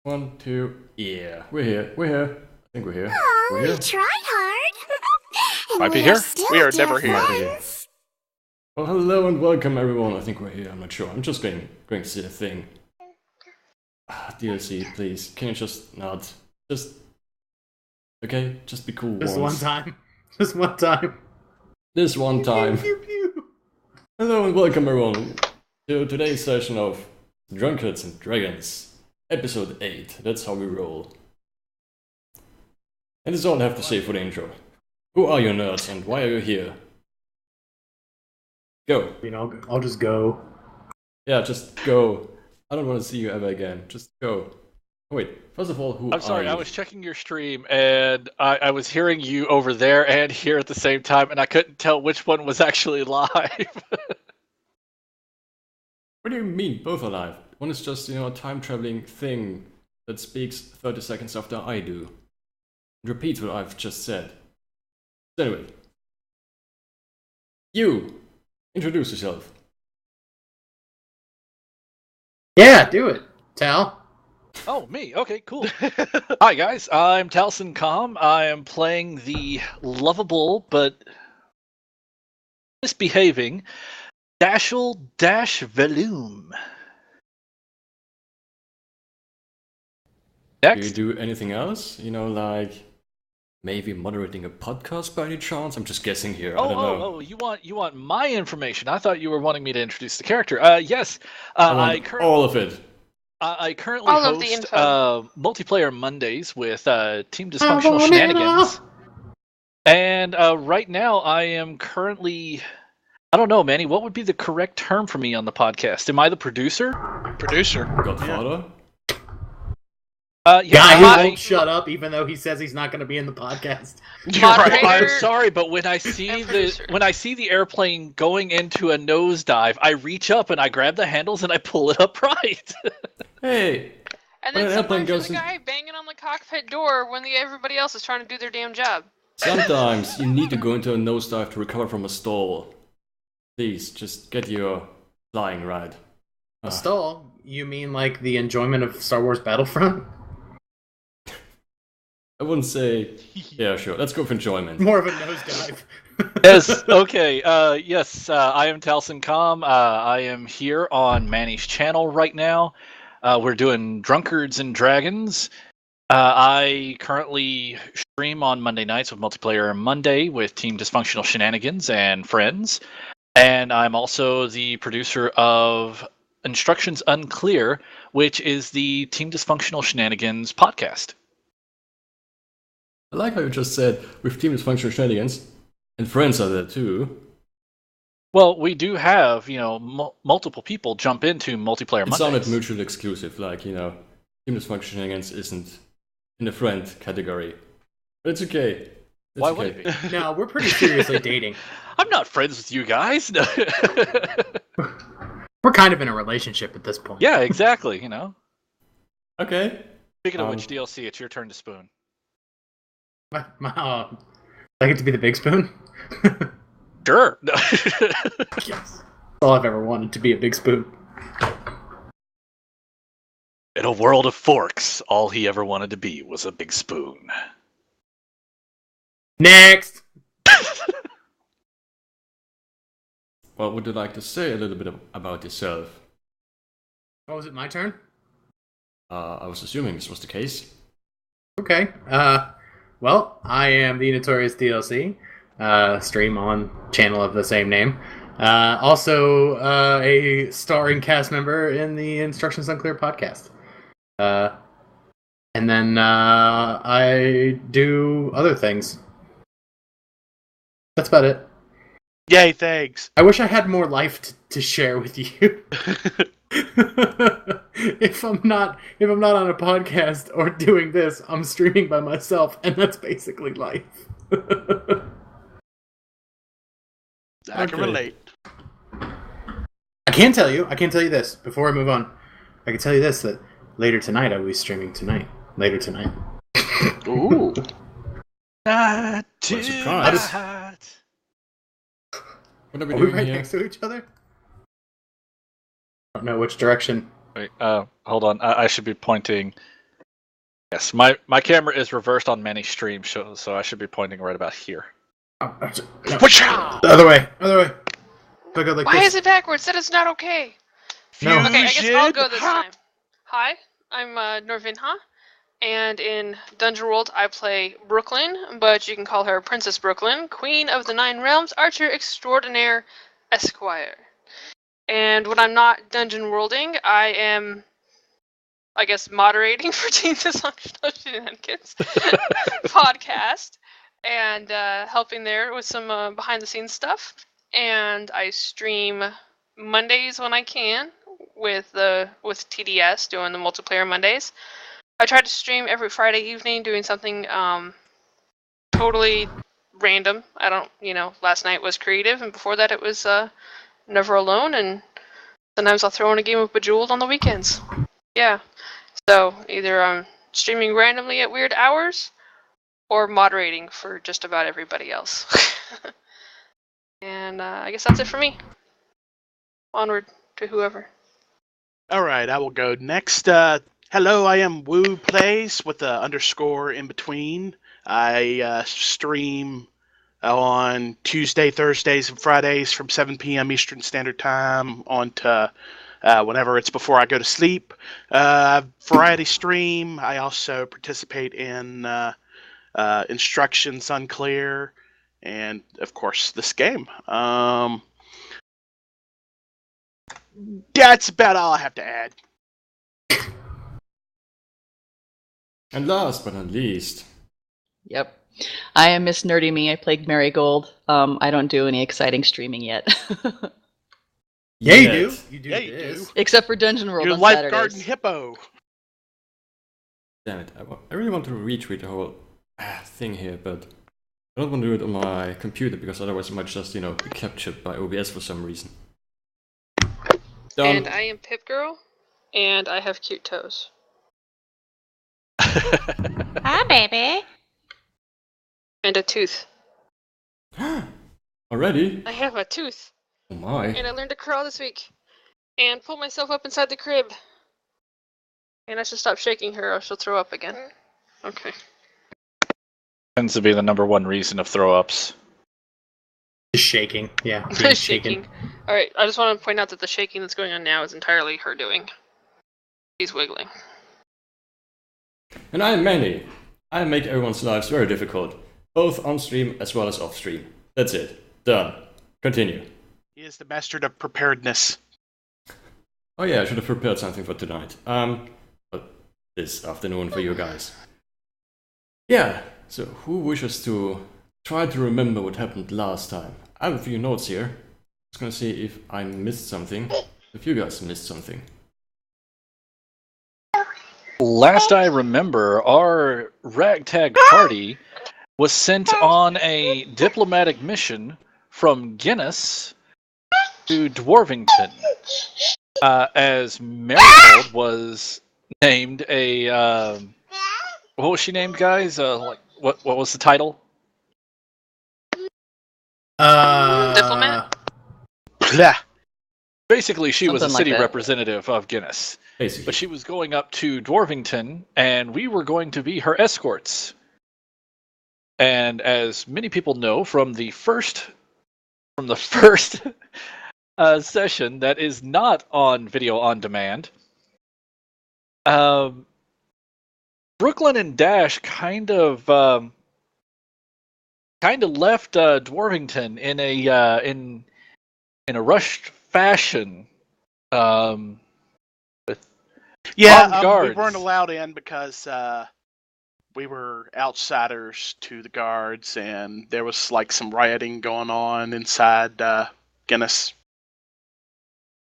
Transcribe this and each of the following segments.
1, 2, yeah, we're here. I think we're here. Oh, We're here. we tried hard. And Might be we're here. still We are dear never here. friends. Well, hello and welcome everyone. I think we're here. I'm not sure. I'm just going to see a thing. DLC, please. Can you just not? Okay? Just be cool Just once. one time. Just one time. This one time. Pew, pew, pew. Hello and welcome everyone to today's session of Drunkards and Dragons, episode 8. That's how we roll. And that's all I have to say for the intro. Who are you nerds and why are you here? Go. I'll just go. Yeah, just go. I don't want to see you ever again. Just go. Oh, wait, first of all, who I'm sorry, are you? I was checking your stream and I was hearing you over there and here at the same time, and I couldn't tell which one was actually live. What do you mean, both are live? One is just, a time-traveling thing that speaks 30 seconds after I do. And repeats what I've just said. So anyway. You! Introduce yourself. Yeah, do it, Tal. Oh, me. Okay, cool. Hi, guys. I'm Talsincom. I am playing the lovable but misbehaving Dashel-Veloom. Do Next. you do anything else? Like maybe moderating a podcast by any chance? I'm just guessing here. I don't know. You want my information? I thought you were wanting me to introduce the character. Yes. I want all of it. I currently All of the host info. multiplayer Mondays with Team Dysfunctional Shenanigans. And right now I am currently... I don't know, Manny, what would be the correct term for me on the podcast? Am I the producer? Producer. Godfather? Yeah, Guy who won't shut up even though he says he's not going to be in the podcast. Moderator. I'm sorry, but when I see And the producer. when I see the airplane going into a nosedive, I reach up and I grab the handles and I pull it upright. Hey! And When then an airplane sometimes you're goes the in- guy banging on the cockpit door when everybody else is trying to do their damn job. Sometimes you need to go into a nosedive to recover from a stall. Please, just get your flying right. A stall? You mean like the enjoyment of Star Wars Battlefront? I wouldn't say... Yeah, sure. Let's go for enjoyment. More of a nosedive. Yes. Okay. Yes. I am Talsincom. I am here on Manny's channel right now. We're doing Drunkards and Dragons. I currently stream on Monday nights with Multiplayer Monday with Team Dysfunctional Shenanigans and friends. And I'm also the producer of Instructions Unclear, which is the Team Dysfunctional Shenanigans podcast. I like how you just said, with Team Dysfunctional Shenanigans, and friends are there too. Well, we do have, multiple people jump into Multiplayer It Mondays. sounded mutually exclusive, like, Team Dysfunctional Shenanigans isn't in the friend category. But it's okay. It's Why okay. would it be? No, we're pretty seriously dating. I'm not friends with you guys. No. We're kind of in a relationship at this point. Yeah, exactly, Okay. Speaking of which, DLC, it's your turn to spoon. I get to be the big spoon? Sure. Yes. That's all I've ever wanted, to be a big spoon. In a world of forks, all he ever wanted to be was a big spoon. Next! Well, would you like to say a little bit about yourself? Oh, was it my turn? I was assuming this was the case. Okay. Well, I am the TheNotoriousDLC, stream on channel of the same name. Also, a starring cast member in the Instructions Unclear podcast. And then I do other things. That's about it. Yay, thanks. I wish I had more life to share with you. If I'm not on a podcast or doing this, I'm streaming by myself, and that's basically life. I can Okay. relate. I can tell you this before I move on. I can tell you this, that later tonight I will be streaming later tonight. Ooh. What a surprise. What are we Are we doing right here? next to each other? I don't know which direction. Wait, hold on. I should be pointing Yes, my camera is reversed on many streams, so I should be pointing right about here. No. Whatcha? The other way. Go like Why this. is it backwards? That is not okay. No. Okay, I guess I'll go this Fusion. time. Hi, I'm Norvinha, and in Dungeon World I play Brooklyn, but you can call her Princess Brooklyn, Queen of the Nine Realms, Archer Extraordinaire, Esquire. And when I'm not Dungeon Worlding, I am, I guess, moderating for Team Dysfunctional Shenanigans podcast, and helping there with some behind-the-scenes stuff. And I stream Mondays when I can with TDS doing the multiplayer Mondays. I try to stream every Friday evening doing something totally random. I don't, last night was creative, and before that it was Never Alone, and sometimes I'll throw in a game of Bejeweled on the weekends. Yeah. So either I'm streaming randomly at weird hours or moderating for just about everybody else. And I guess that's it for me. Onward to whoever. All right, I will go next. Hello, I am Woo Plays with the underscore in between. I stream on Tuesday, Thursdays, and Fridays from 7 p.m. Eastern Standard Time on to whenever it's before I go to sleep. Variety stream. I also participate in Instructions Unclear, and of course this game. That's about all I have to add. And last but not least, Yep. I am MissNerdyMe. I played Merigold. I don't do any exciting streaming yet. Yeah, you Yet. do. You do Yeah, you this. do. Except for Dungeon World Your on lifeguard Saturdays. and hippo. Damn it, I really want to retweet the whole thing here, but I don't want to do it on my computer because otherwise it might just, be captured by OBS for some reason. Done. And I am Pip Girl, and I have cute toes. Hi, baby. And a tooth. Already? I have a tooth. Oh my. And I learned to crawl this week. And pull myself up inside the crib. And I should stop shaking her or she'll throw up again. Okay. Tends to be the number one reason of throw-ups. Just shaking. Yeah. being Shaking. Alright, I just want to point out that the shaking that's going on now is entirely her doing. She's wiggling. And I am Manny. I make everyone's lives very difficult, both on stream as well as off stream. That's it. Done. Continue. He is the master of preparedness. Oh yeah, I should have prepared something for tonight. But this afternoon for you guys. Yeah, so who wishes to try to remember what happened last time? I have a few notes here. Just gonna see if I missed something. If you guys missed something. Last I remember, our ragtag party was sent on a diplomatic mission from Guinness to Dwarvington, as Merigold was named a what was she named, guys? What was the title? Diplomat? Blah. Basically, she was a Something like city that. representative of Guinness, Basically. but she was going up to Dwarvington, and we were going to be her escorts. And as many people know from the first session that is not on video on demand, Brooklyn and Dash kind of left Dwarvington in a rushed fashion. With Yeah, armed we guards. weren't allowed in because we were outsiders to the guards, and there was like some rioting going on inside Guinness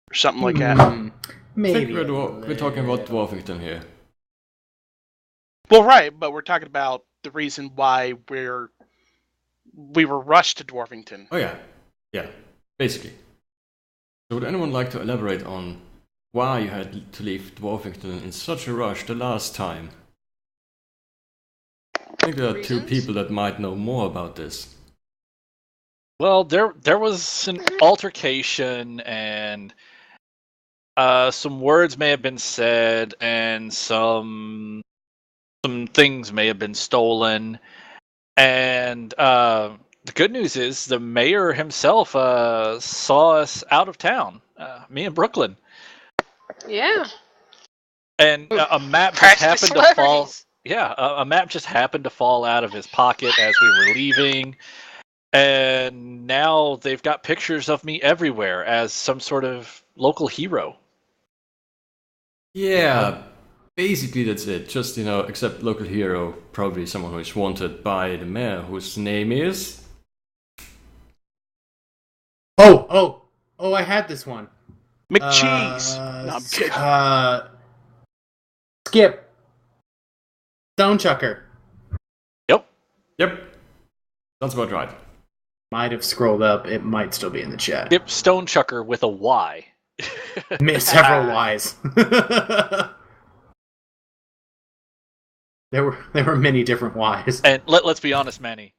or something like that. I think Maybe. we're talking about Dwarvington here. Well, right, but we're talking about the reason why we were rushed to Dwarvington. Oh yeah, basically. So would anyone like to elaborate on why you had to leave Dwarvington in such a rush the last time? I think there are two Reasons? people that might know more about this. Well, there was an altercation, and some words may have been said, and some some things may have been stolen. And the good news is the mayor himself saw us out of town, me and Brooklyn. Yeah. And a map just Practically happened to fall. celebrities. Yeah, a map just happened to fall out of his pocket as we were leaving. And now they've got pictures of me everywhere as some sort of local hero. Yeah, basically that's it. Just, except local hero, probably someone who is wanted by the mayor, whose name is... Oh, I had this one. McCheese. No, I'm kidding. Skip. Stonechucker. Yep, sounds about right. Might have scrolled up. It might still be in the chat. Skip Stonechucker with a Y. Several Ys. There were many different Ys. And let's be honest, Manny.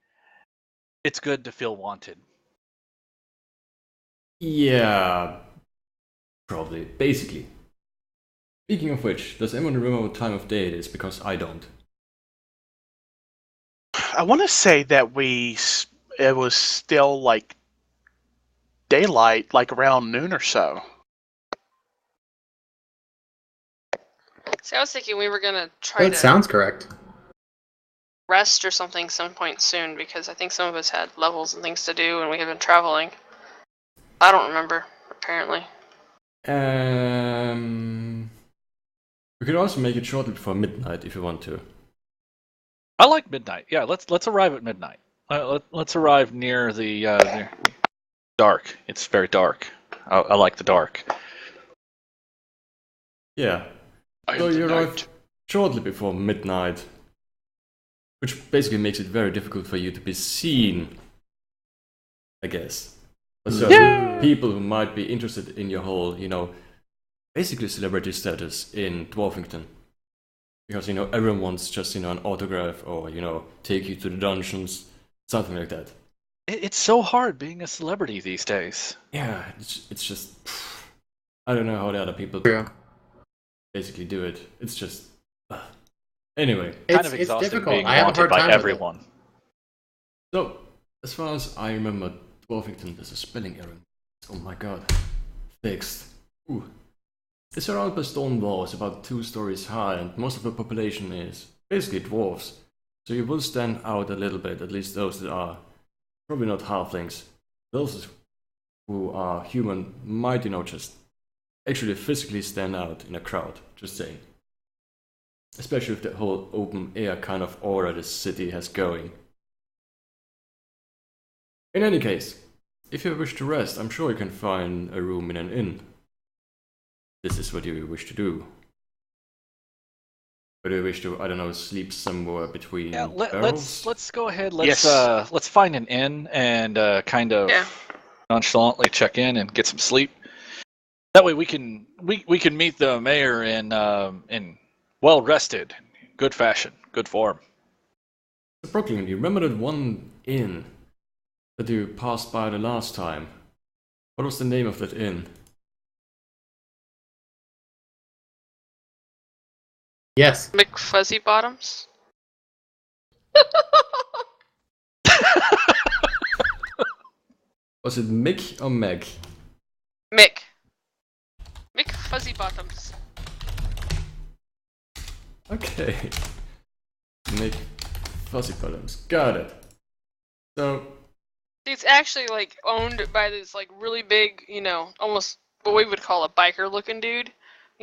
It's good to feel wanted. Yeah, probably. Basically. Speaking of which, does anyone remember what time of day it is? Because I don't. I want to say that it was still like daylight, like around noon or so. See, I was thinking we were gonna try That to sounds correct. rest or something some point soon because I think some of us had levels and things to do and we had been traveling. I don't remember, apparently. We could also make it shortly before midnight if you want to. I like midnight. Yeah, let's arrive at midnight. Let's arrive near the near dark. It's very dark. I like the dark. Yeah. So you arrived shortly before midnight, which basically makes it very difficult for you to be seen, I guess. So people who might be interested in your whole, basically celebrity status in Dwarfington. Because, everyone wants just, an autograph or, take you to the dungeons, something like that. It's so hard being a celebrity these days. Yeah, it's just... I don't know how the other people basically do it. It's just... Anyway. Kind of It's exhausting difficult. being I have a wanted hard by time with it. everyone. So, as far as I remember, Dwarfington, there's a spelling error. Oh my god. Fixed. Ooh. It's surrounded by stone walls about 2 stories high, and most of the population is basically dwarves. So you will stand out a little bit, at least those that are probably not halflings. Those who are human might, just actually physically stand out in a crowd, just saying. Especially with the whole open air kind of aura this city has going. In any case, if you wish to rest, I'm sure you can find a room in an inn. This is what you wish to do. Or do you wish to, I don't know, sleep somewhere between barrels? Let's go ahead. Let's find an inn and kind of nonchalantly check in and get some sleep. That way we can meet the mayor in well rested, good fashion, good form. So Brooklyn, do you remember that one inn that you passed by the last time? What was the name of that inn? Yes. McFuzzy Bottoms? Was it Mick or Meg? Mick. Mick Fuzzy Bottoms. Okay. Mick Fuzzy Bottoms. Got it. So... It's actually, owned by this, really big, almost what we would call a biker-looking dude.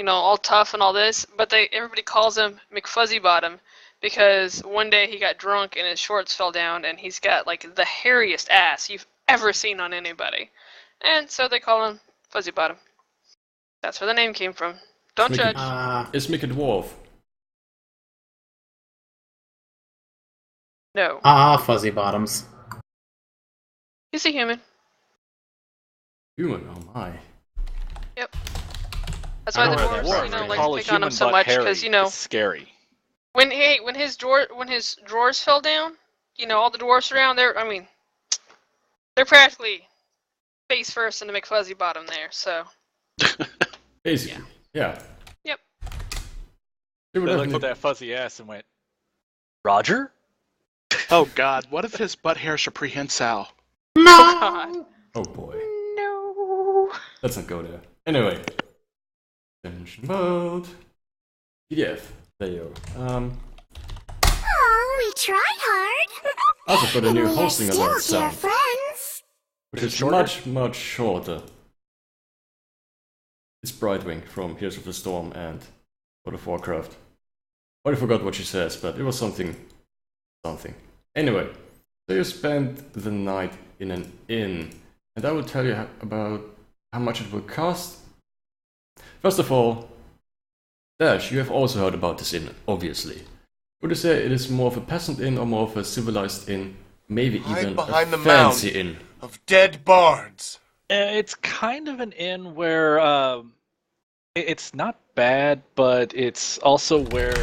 All tough and all this. But everybody calls him McFuzzy Bottom because one day he got drunk and his shorts fell down and he's got, the hairiest ass you've ever seen on anybody. And so they call him Fuzzy Bottom. That's where the name came from. Don't judge. Is Mick a dwarf? No. Fuzzy Bottoms. He's a human. Human, oh my. Yep. That's why the dwarves, like to pick on him so much because it's scary. When his drawers fell down, all the dwarfs around there. I mean, they're practically face first in the McFuzzy Bottom there. So. Basically, yeah. Yep. They looked at that fuzzy ass and went, Roger? Oh God, what if his butt hairs are prehensile? Oh God. Oh boy. No. Let's not go there. Anyway. Engine mode. PDF. There you go. Oh, we tried hard. Also for the new And we are hosting still alert dear sound, friends. which is shorter? much shorter. It's Brightwing from Heroes of the Storm and World of Warcraft. I forgot what she says, but it was something. Anyway, so you spent the night in an inn, and I will tell you about how much it will cost. First of all, Dash, you have also heard about this inn, obviously. Would you say it is more of a peasant inn or more of a civilized inn? Maybe Hide even behind a the fancy mound inn? of dead bards. It's kind of an inn where it's not bad, but it's also where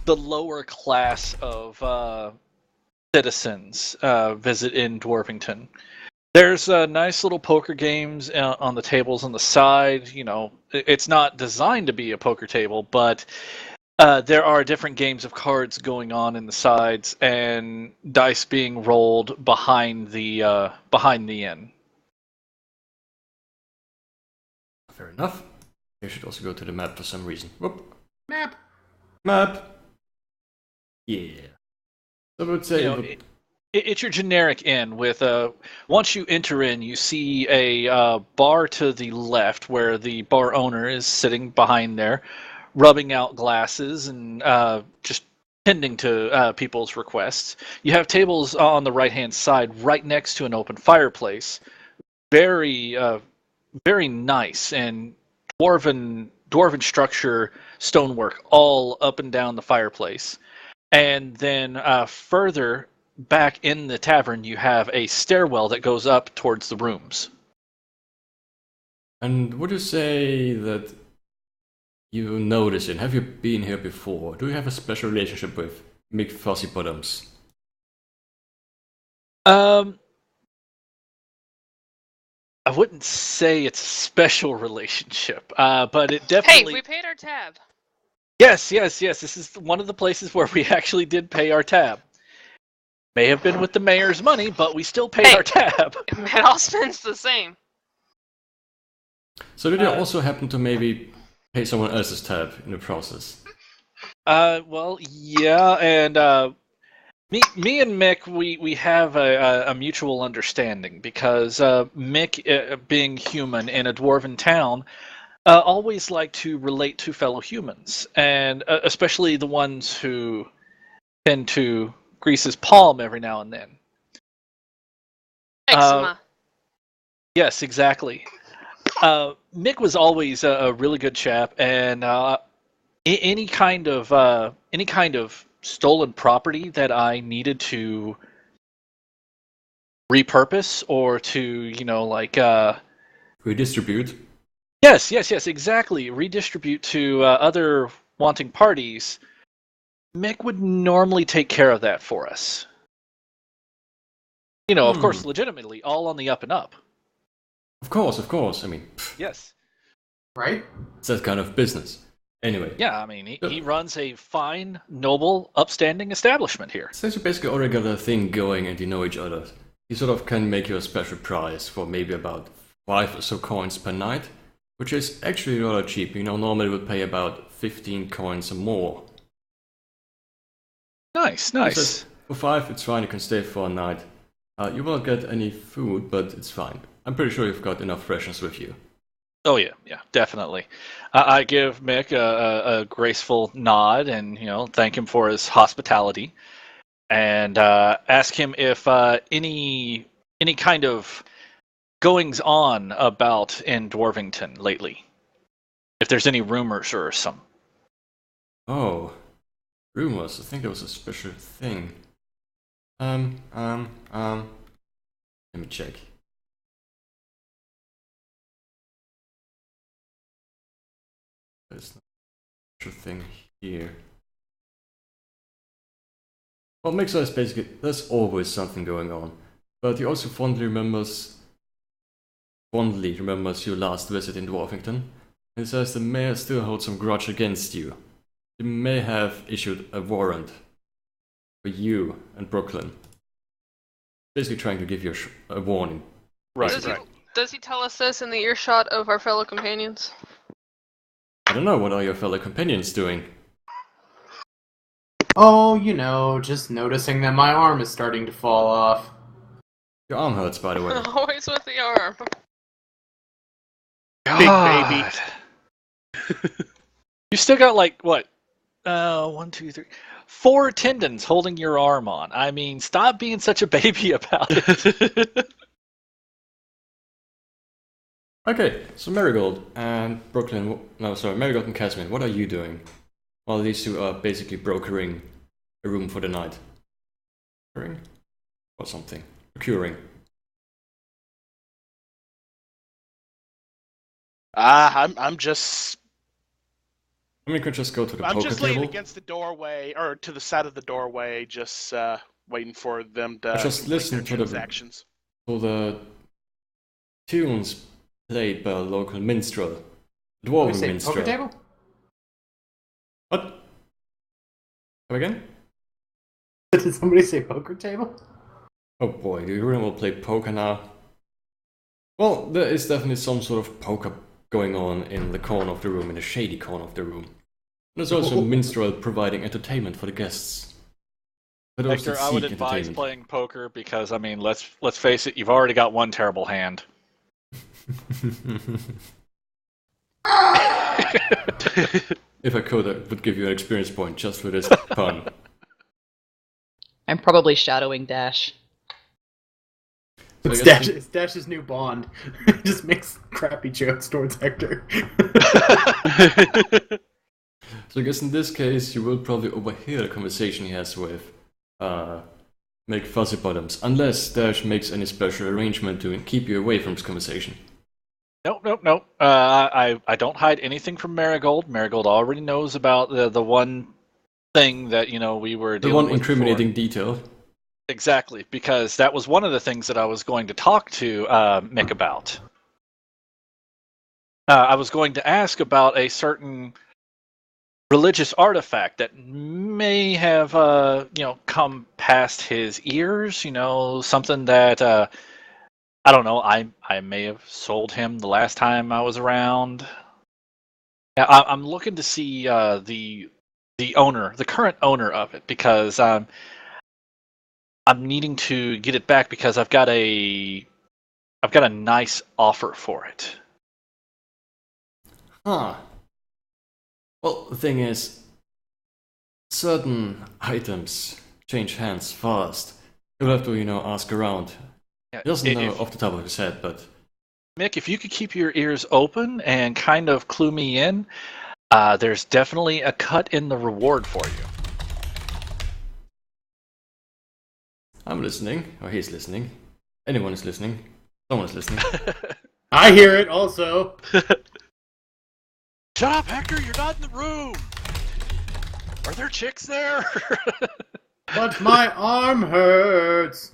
the lower class of citizens visit in Dwarvington. There's nice little poker games on the tables on the side. You know, it's not designed to be a poker table, but there are different games of cards going on in the sides, and dice being rolled behind the inn. Fair enough. You should also go to the map for some reason. Whoop. Map. Yeah. So I would say... You know, it's your generic inn with once you enter in, you see a bar to the left where the bar owner is sitting behind there, rubbing out glasses and just tending to people's requests. You have tables on the right-hand side right next to an open fireplace. Very nice and dwarven structure, stonework all up and down the fireplace. And then further back in the tavern, you have a stairwell that goes up towards the rooms. And would you say that you know this inn? Have you been here before? Do you have a special relationship with Mick Fuzzybottoms? I wouldn't say it's a special relationship, but it Hey, definitely... we paid our tab. Yes. This is one of the places where we actually did pay our tab. May have been with the mayor's money, but we still paid our tab. It all spends the same. So did you also happen to maybe pay someone else's tab in the process? Well, yeah, and me and Mick, we have a mutual understanding because Mick, being human in a dwarven town, always like to relate to fellow humans, and especially the ones who tend to grease his palm every now and then. Eczema. Yes, exactly. Mick was always a really good chap, and any kind of stolen property that I needed to repurpose or to, Redistribute? Yes, exactly. Redistribute to other wanting parties. Mick would normally take care of that for us. Of course, legitimately, all on the up and up. Of course. I mean, Yes. Right? it's that kind of business. Anyway. Yeah, I mean, he runs a fine, noble, upstanding establishment here. Since you basically already got a thing going and you know each other, he sort of can make you a special price for maybe about 5 or so coins per night, which is actually rather cheap. Normally would pay about 15 coins or more. Nice. He says, for 5, it's fine, you can stay for a night. You won't get any food, but it's fine. I'm pretty sure you've got enough rations with you. Oh yeah, definitely. I give Mick a graceful nod and thank him for his hospitality, and ask him if any kind of goings on about in Dwarvington lately. If there's any rumors or some. Oh, rumors. I think there was a special thing. Let me check. There's no special thing here. Well, Mixer is basically, there's always something going on. But he also fondly remembers your last visit in Dwarvington. And says the mayor still holds some grudge against you. He may have issued a warrant for you and Brooklyn. Basically trying to give you a warning. Right, Does he tell us this in the earshot of our fellow companions? I don't know, what are your fellow companions doing? Oh, just noticing that my arm is starting to fall off. Your arm hurts, by the way. Always with the arm. Big baby. You still got like what? 1, 2, 3, 4 tendons holding your arm on. I mean, stop being such a baby about it. Okay, so Merigold and Merigold and Kazmin, what are you doing? While these two are basically brokering a room for the night. Brokering? Or something. Procuring. I'm just. I mean, you could just go to the I'm poker just table. laying against the doorway, or to the side of the doorway, just waiting for them to Just complete listen their to transactions. the tunes played by a local minstrel. Dwarven minstrel. Poker table? What? Come again? Did somebody say poker table? Oh boy, do you really want to play poker now? Well, there is definitely some sort of poker going on in the corner of the room, in the shady corner of the room. There's also a minstrel providing entertainment for the guests. For those Hector, that I would seek advise entertainment. playing poker because, I mean, let's face it, you've already got one terrible hand. If I could, I would give you an experience point just for this pun. I'm probably shadowing Dash. So I It's guess Dash's new bond. He just makes crappy jokes towards Hector. So I guess in this case, you will probably overhear the conversation he has with Make Fuzzy Bottoms, unless Dash makes any special arrangement to keep you away from this conversation. Nope. I don't hide anything from Merigold. Merigold already knows about the one thing that, we were The dealing one with incriminating before. detail. Exactly, because that was one of the things that I was going to talk to Mick about. I was going to ask about a certain religious artifact that may have, come past his ears. Something that I don't know. I may have sold him the last time I was around. Yeah, I'm looking to see the owner, the current owner of it, because I'm needing to get it back because I've got a nice offer for it. Huh. Well, the thing is, certain items change hands fast. You'll have to, ask around. Yeah, He doesn't know off the top of his head, but... Mick, if you could keep your ears open and kind of clue me in, there's definitely a cut in the reward for you. I'm listening, or he's listening. Anyone is listening. Someone is listening. I hear it also. Shut up, Hector! You're not in the room! Are there chicks there? But my arm hurts.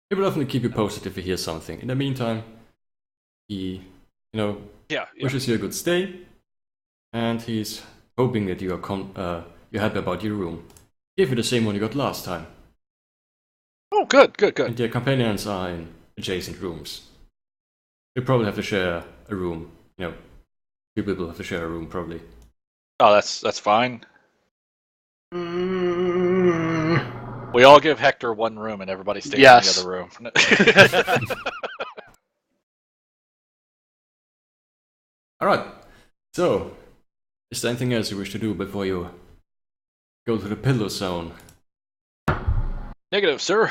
He will definitely keep you posted if he hears something. In the meantime, he, Yeah. wishes you a good stay, and he's hoping that you're happy about your room. He gave you the same one you got last time. Oh, good. And your companions are in adjacent rooms. You probably have to share a room. Two people have to share a room, probably. Oh, that's fine. Mm. We all give Hector one room and everybody stays Yes. in the other room. Alright, so, is there anything else you wish to do before you go to the pillow zone? Negative, sir.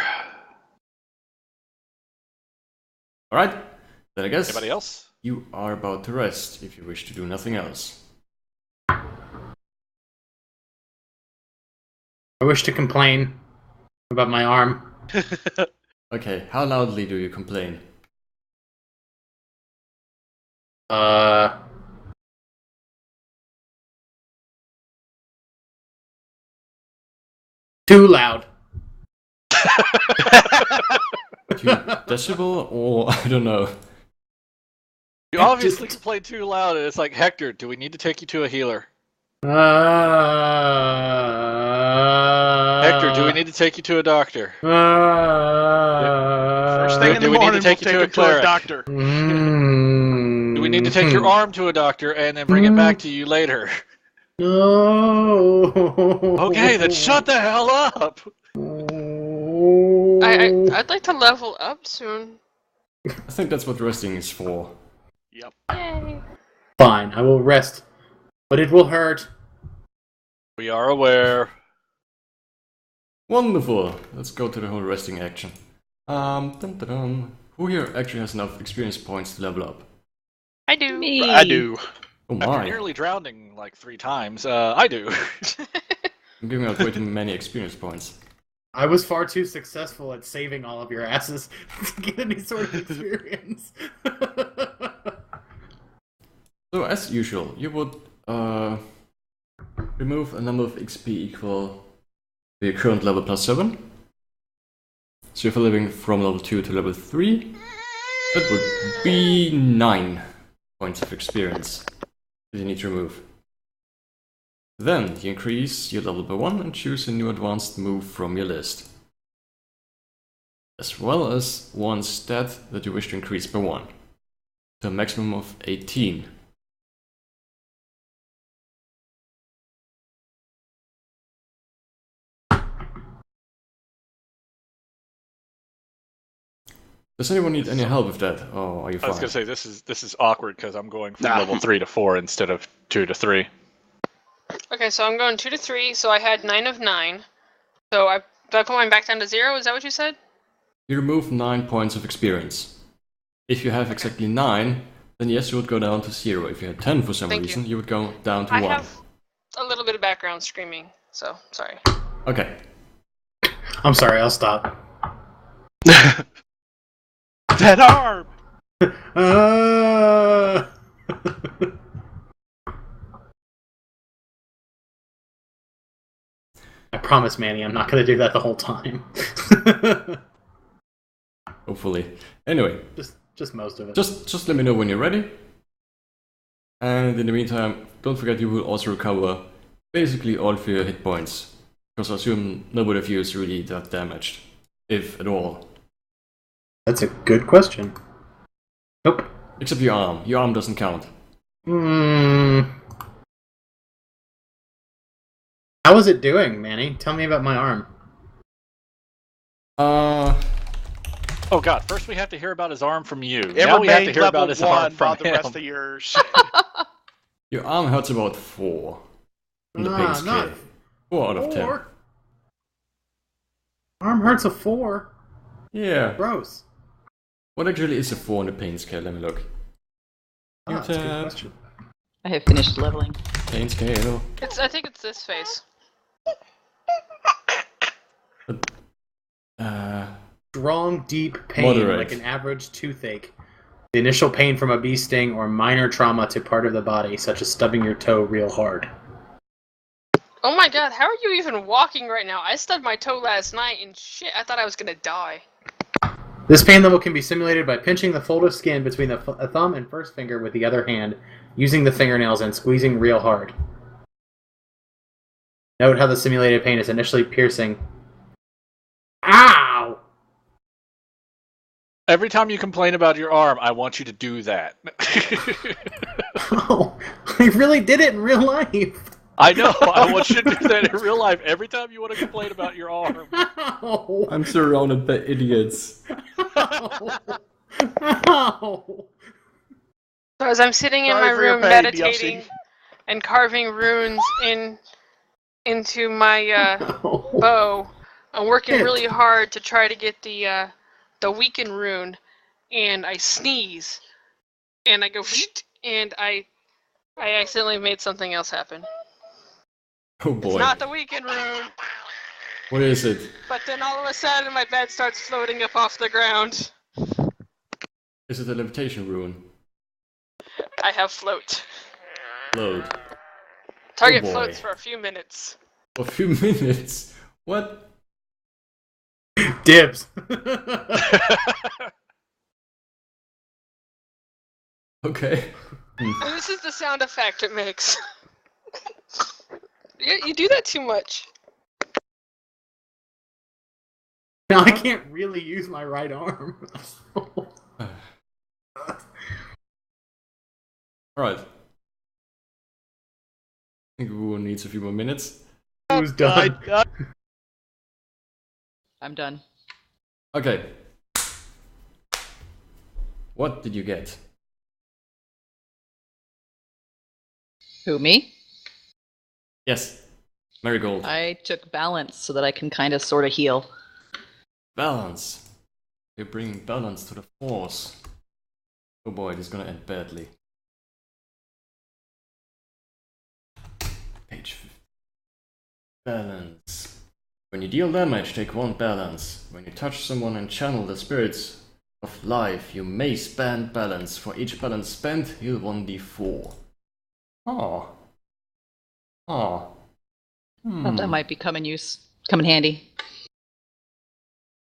Alright, then I guess Anybody else? you are about to rest if you wish to do nothing else. I wish to complain about my arm. Okay, how loudly do you complain? Too loud. 2 decibel, or I don't know. You obviously played too loud, and it's like, Hector, do we need to take you to a healer? Hector, do we need to take you to a doctor? First thing in the Do we need to morning, take we'll you to a take him to a cleric? doctor. Do we need to take your arm to a doctor and then bring it back to you later? No. Okay, then shut the hell up! I'd like to level up soon. I think that's what resting is for. Yep. Yay. Fine, I will rest, but it will hurt. We are aware. Wonderful. Let's go to the whole resting action. Who here actually has enough experience points to level up? I do. Me. I do. Oh After my. nearly drowning like 3 times, I do. I'm giving out way too many experience points. I was far too successful at saving all of your asses to get any sort of experience. So as usual, you would remove a number of XP equal to your current level plus 7. So if you're living from level 2 to level 3, that would be 9 points of experience that you need to remove. Then you increase your level by 1 and choose a new advanced move from your list, as well as one stat that you wish to increase by 1, to a maximum of 18. Does anyone need any help with that, or are you I fine? was gonna say this is awkward because I'm going from level 3 to 4 instead of 2 to 3. Okay, so I'm going 2 to 3, so I had 9 of 9. So do I put mine back down to 0? Is that what you said? You remove 9 points of experience. If you have exactly 9, then yes, you would go down to 0. If you had 10 for some Thank reason, you. you would go down to I 1. have a little bit of background screaming, so sorry. Okay. I'm sorry, I'll stop. That arm! I promise, Manny, I'm not going to do that the whole time. Hopefully. Anyway, just most of it. just let me know when you're ready. And in the meantime, don't forget you will also recover basically all of your hit points. Because I assume nobody of you is really that damaged. If at all. That's a good question. Nope. Except your arm. Your arm doesn't count. How is it doing, Manny? Tell me about my arm. Oh god, first we have to hear about his arm from you. It Now we have to remained hear level about his arm 1 from while the him. rest of yours. Your arm hurts about 4 on the pain Not scale. 4 out of 10. 4. Arm hurts a 4. Yeah. Gross. What actually is a 4 on the pain scale? Let me look. That's a good question. I have finished leveling. Pain scale. I think it's this face. Strong, deep pain, Moderate. like an average toothache. The initial pain from a bee sting or minor trauma to part of the body, such as stubbing your toe real hard. Oh my god, how are you even walking right now? I stubbed my toe last night and shit, I thought I was gonna die. This pain level can be simulated by pinching the fold of skin between the thumb and first finger with the other hand, using the fingernails and squeezing real hard. Note how the simulated pain is initially piercing. Ow! Every time you complain about your arm, I want you to do that. Oh, I really did it in real life. I know, I want you to do that in real life every time you want to complain about your arm. Ow! I'm surrounded by idiots. Ow! So as I'm sitting in Sorry my for your room pain, meditating DLC. and carving runes into my bow, I'm working really hard to try to get the weaken rune, and I sneeze, and I go and I accidentally made something else happen. Oh boy. It's not the weaken rune, What is it? but then all of a sudden my bed starts floating up off the ground. Is it a levitation rune? I have float. Load. Target boy. floats for a few minutes. For a few minutes. What? Dibs. Okay. And this is the sound effect it makes. You do that too much. Now I can't really use my right arm. Alright. I think Wu needs a few more minutes. Who's done? I'm done. Okay. What did you get? Who, me? Yes. Merigold. I took balance so that I can kind of sort of heal. Balance. You're bringing balance to the force. Oh boy, this is gonna end badly. Page 50. Balance. When you deal damage, take 1 balance. When you touch someone and channel the spirits of life, you may spend balance. For each balance spent, heal 1d4. Oh. Oh. Thought that might be come in handy.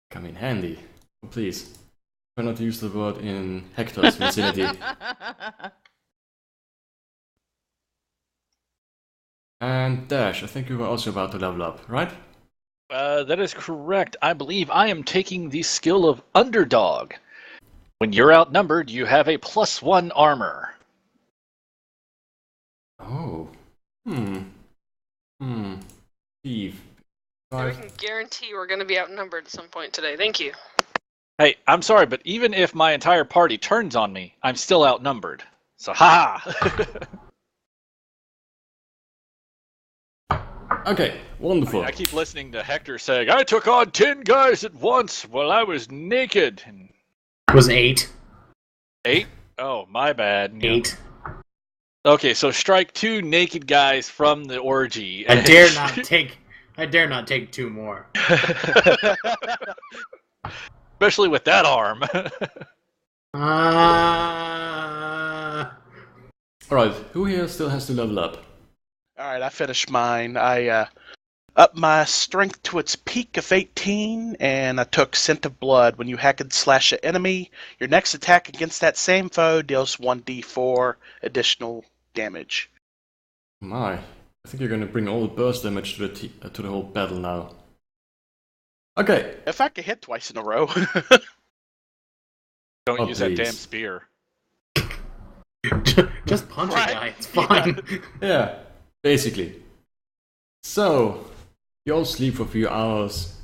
Come in handy. Oh, please. Try not to use the word in Hector's vicinity. And Dash, I think you were also about to level up, right? That is correct. I believe I am taking the skill of Underdog. When you're outnumbered, you have a +1 armor. Oh. Steve. We can guarantee we're going to be outnumbered at some point today. Thank you. Hey, I'm sorry, but even if my entire party turns on me, I'm still outnumbered. So, ha! Okay, wonderful. I keep listening to Hector saying, I took on 10 guys at once while I was naked. And It was 8. 8? Oh, my bad. 8. Okay, so strike 2 naked guys from the orgy. I dare not take 2 more. Especially with that arm. Alright, who here still has to level up? Alright, I finished mine. I upped my strength to its peak of 18, and I took Scent of Blood. When you hack and slash an enemy, your next attack against that same foe deals 1d4 additional damage. My, I think you're gonna bring all the burst damage to the whole battle now. Okay. If I could hit twice in a row. Don't use that please. damn spear. Just punch Right. a guy, it's fine. Yeah, basically. So, you all sleep for a few hours,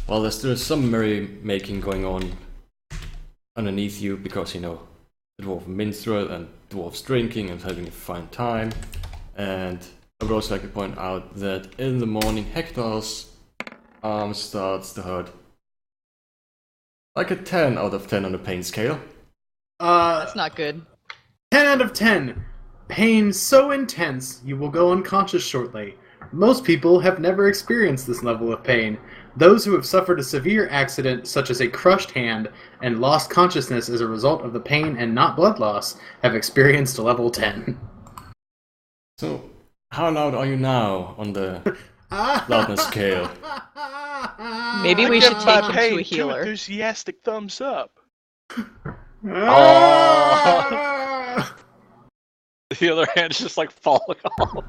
while there's still some merrymaking going on underneath you, because, you know, the dwarf minstrel and dwarves drinking and having a fine time. And I would also like to point out that in the morning, Hector's arm starts to hurt. Like a 10 out of 10 on the pain scale. That's not good. 10 out of 10. Pain so intense, you will go unconscious shortly. Most people have never experienced this level of pain. Those who have suffered a severe accident, such as a crushed hand, and lost consciousness as a result of the pain and not blood loss, have experienced level 10. So, how loud are you now on the loudness scale? Maybe we should take him to a Two healer. enthusiastic thumbs up. The other hand's just like falling off.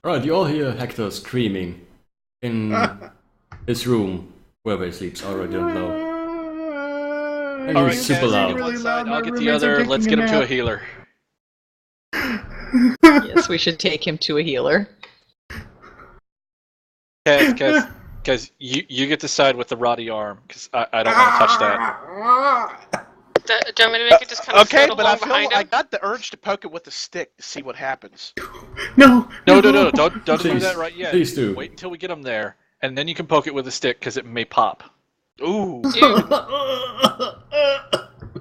Right, you all hear Hector screaming in his room, wherever he sleeps, I already don't know. And Alright, he's super guys, loud. you get one Really side, loud, my I'll get the roommates are other. taking Let's a get him to a nap. healer. Yes, we should take him to a healer. Guys, you get to side with the rotty arm, because I don't want to touch that. Do you want me to make it just kind of Okay, float but I along feel behind I him? got the urge to poke it with a stick to see what happens. No! No, don't do Please, that right yet. please do. Wait until we get him there, and then you can poke it with a stick, because it may pop. Ooh.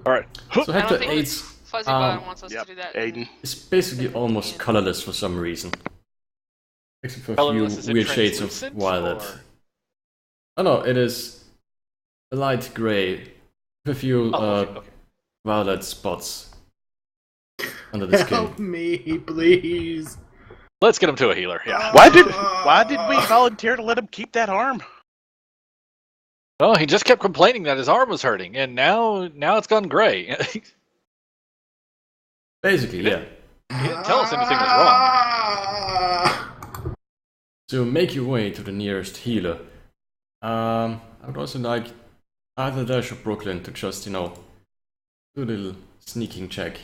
Alright. So I Hector don't think aids Fuzzy Bottom wants us to do that. Aiden. is basically almost colorless for some reason. Except for a Colorless, is few it weird shades of translucent, violet. or- Oh no, it is a light grey with a few Okay. violet spots under the skin. Help me, please. Let's get him to a healer, yeah. Why did we volunteer to let him keep that arm? Oh, he just kept complaining that his arm was hurting, and now it's gone gray. Basically, yeah. He didn't tell us anything was wrong. So make your way to the nearest healer. I would also like either Dash or Brooklyn to just, do a little sneaking check.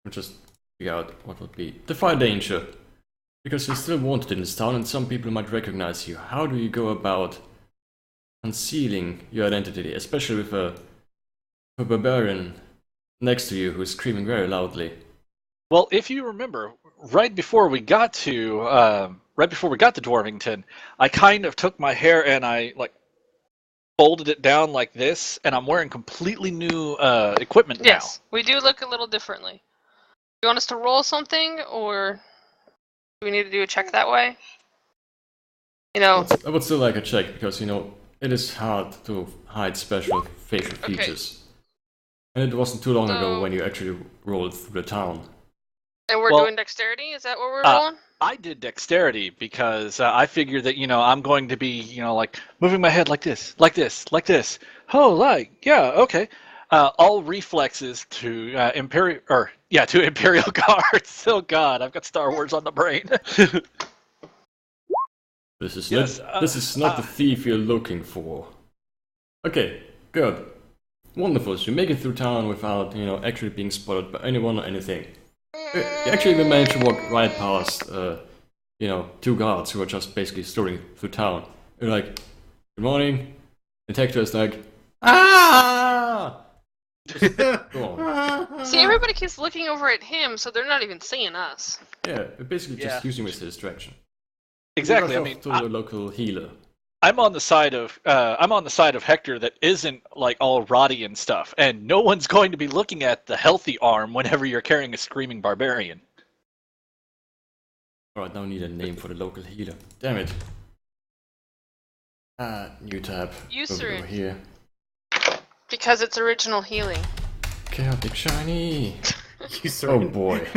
And just figure out what would be. Defy danger. Because you're still wanted in this town and some people might recognize you. How do you go about concealing your identity, especially with a barbarian next to you who's screaming very loudly? Well, if you remember, right before we got to Dwarvington, I kind of took my hair and I folded it down like this, and I'm wearing completely new equipment now. Yes, we do look a little differently. You want us to roll something, or do we need to do a check that way? I would still like a check, because, it is hard to hide special facial features. And it wasn't too long ago when you actually rolled through the town. And we're doing dexterity? Is that what we're rolling? I did dexterity because I figured that, I'm going to be, moving my head like this, like this, like this. Oh, yeah, okay. All reflexes to Imperial Guards. Oh God, I've got Star Wars on the brain. This is not the thief you're looking for. Okay, good. Wonderful, so you make it through town without, actually being spotted by anyone or anything. You actually even managed to walk right past, two guards who are just basically strolling through town. You're like, good morning. Detector is like, ah! Just go on. See, everybody keeps looking over at him, so they're not even seeing us. Yeah, you're basically just using this distraction. Exactly. I mean, to the local healer. I'm on the side of Hector that isn't all rotty and stuff, and no one's going to be looking at the healthy arm whenever you're carrying a screaming barbarian. Alright, now I need a name for the local healer. Damn it. New tab. Eucerin. Over here. Because it's original healing. Chaotic shiny. Eucerin. Oh boy.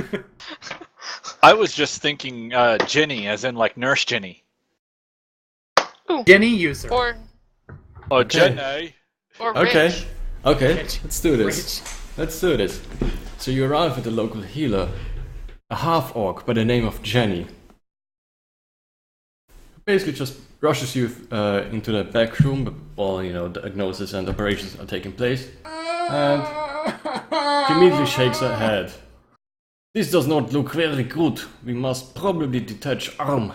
I was just thinking Jenny, as in Nurse Jenny. Ooh. Jenny user. Or Jenny. Or Okay. Rich. Okay, Rich. let's do this. Let's do this. So you arrive at the local healer, a half-orc by the name of Jenny. Basically just rushes you into the back room while, diagnosis and operations are taking place. And she immediately shakes her head. This does not look very good. We must probably detach arm.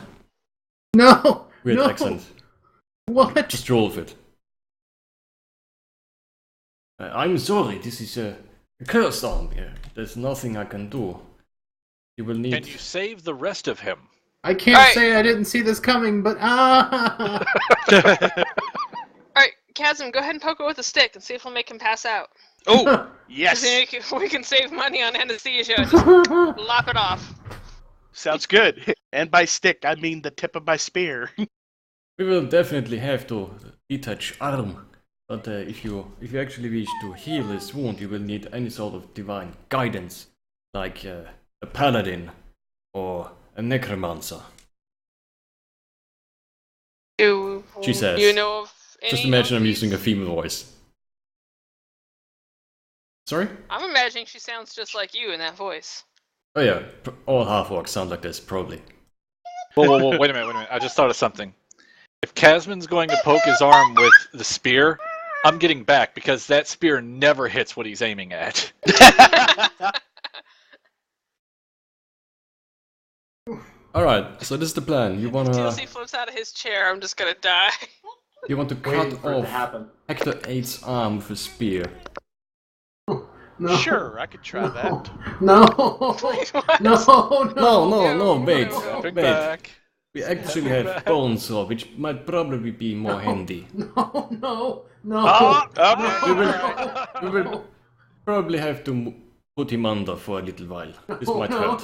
No! Weird no. accent. What? Just roll with it. I'm sorry, this is a cursed arm here. There's nothing I can do. You will need... Can you save the rest of him? I can't say I didn't see this coming, but Alright, Kazmin, go ahead and poke it with a stick and see if we'll make him pass out. Oh, yes. We can save money on anesthesia. Just lop it off. Sounds good. And by stick, I mean the tip of my spear. We will definitely have to detach arm. But if you actually wish to heal this wound, you will need any sort of divine guidance, like a paladin or a necromancer. She says. You know of any Just imagine of I'm these? using a female voice. Sorry? I'm imagining she sounds just like you in that voice. Oh yeah, all half-orcs sound like this, probably. Whoa, wait a minute. I just thought of something. If Kazmin's going to poke his arm with the spear, I'm getting back, because that spear never hits what he's aiming at. Alright, so this is the plan. You wanna... DLC flips out of his chair, I'm just gonna die. You want to Waiting cut for it to off happen. Hector 8's arm with a spear. No. Sure, I could try that. No. Wait, what? No, wait. Stepping Wait. back. We actually have bone saw, which might probably be more handy. No. We will probably have to put him under for a little while. This might hurt.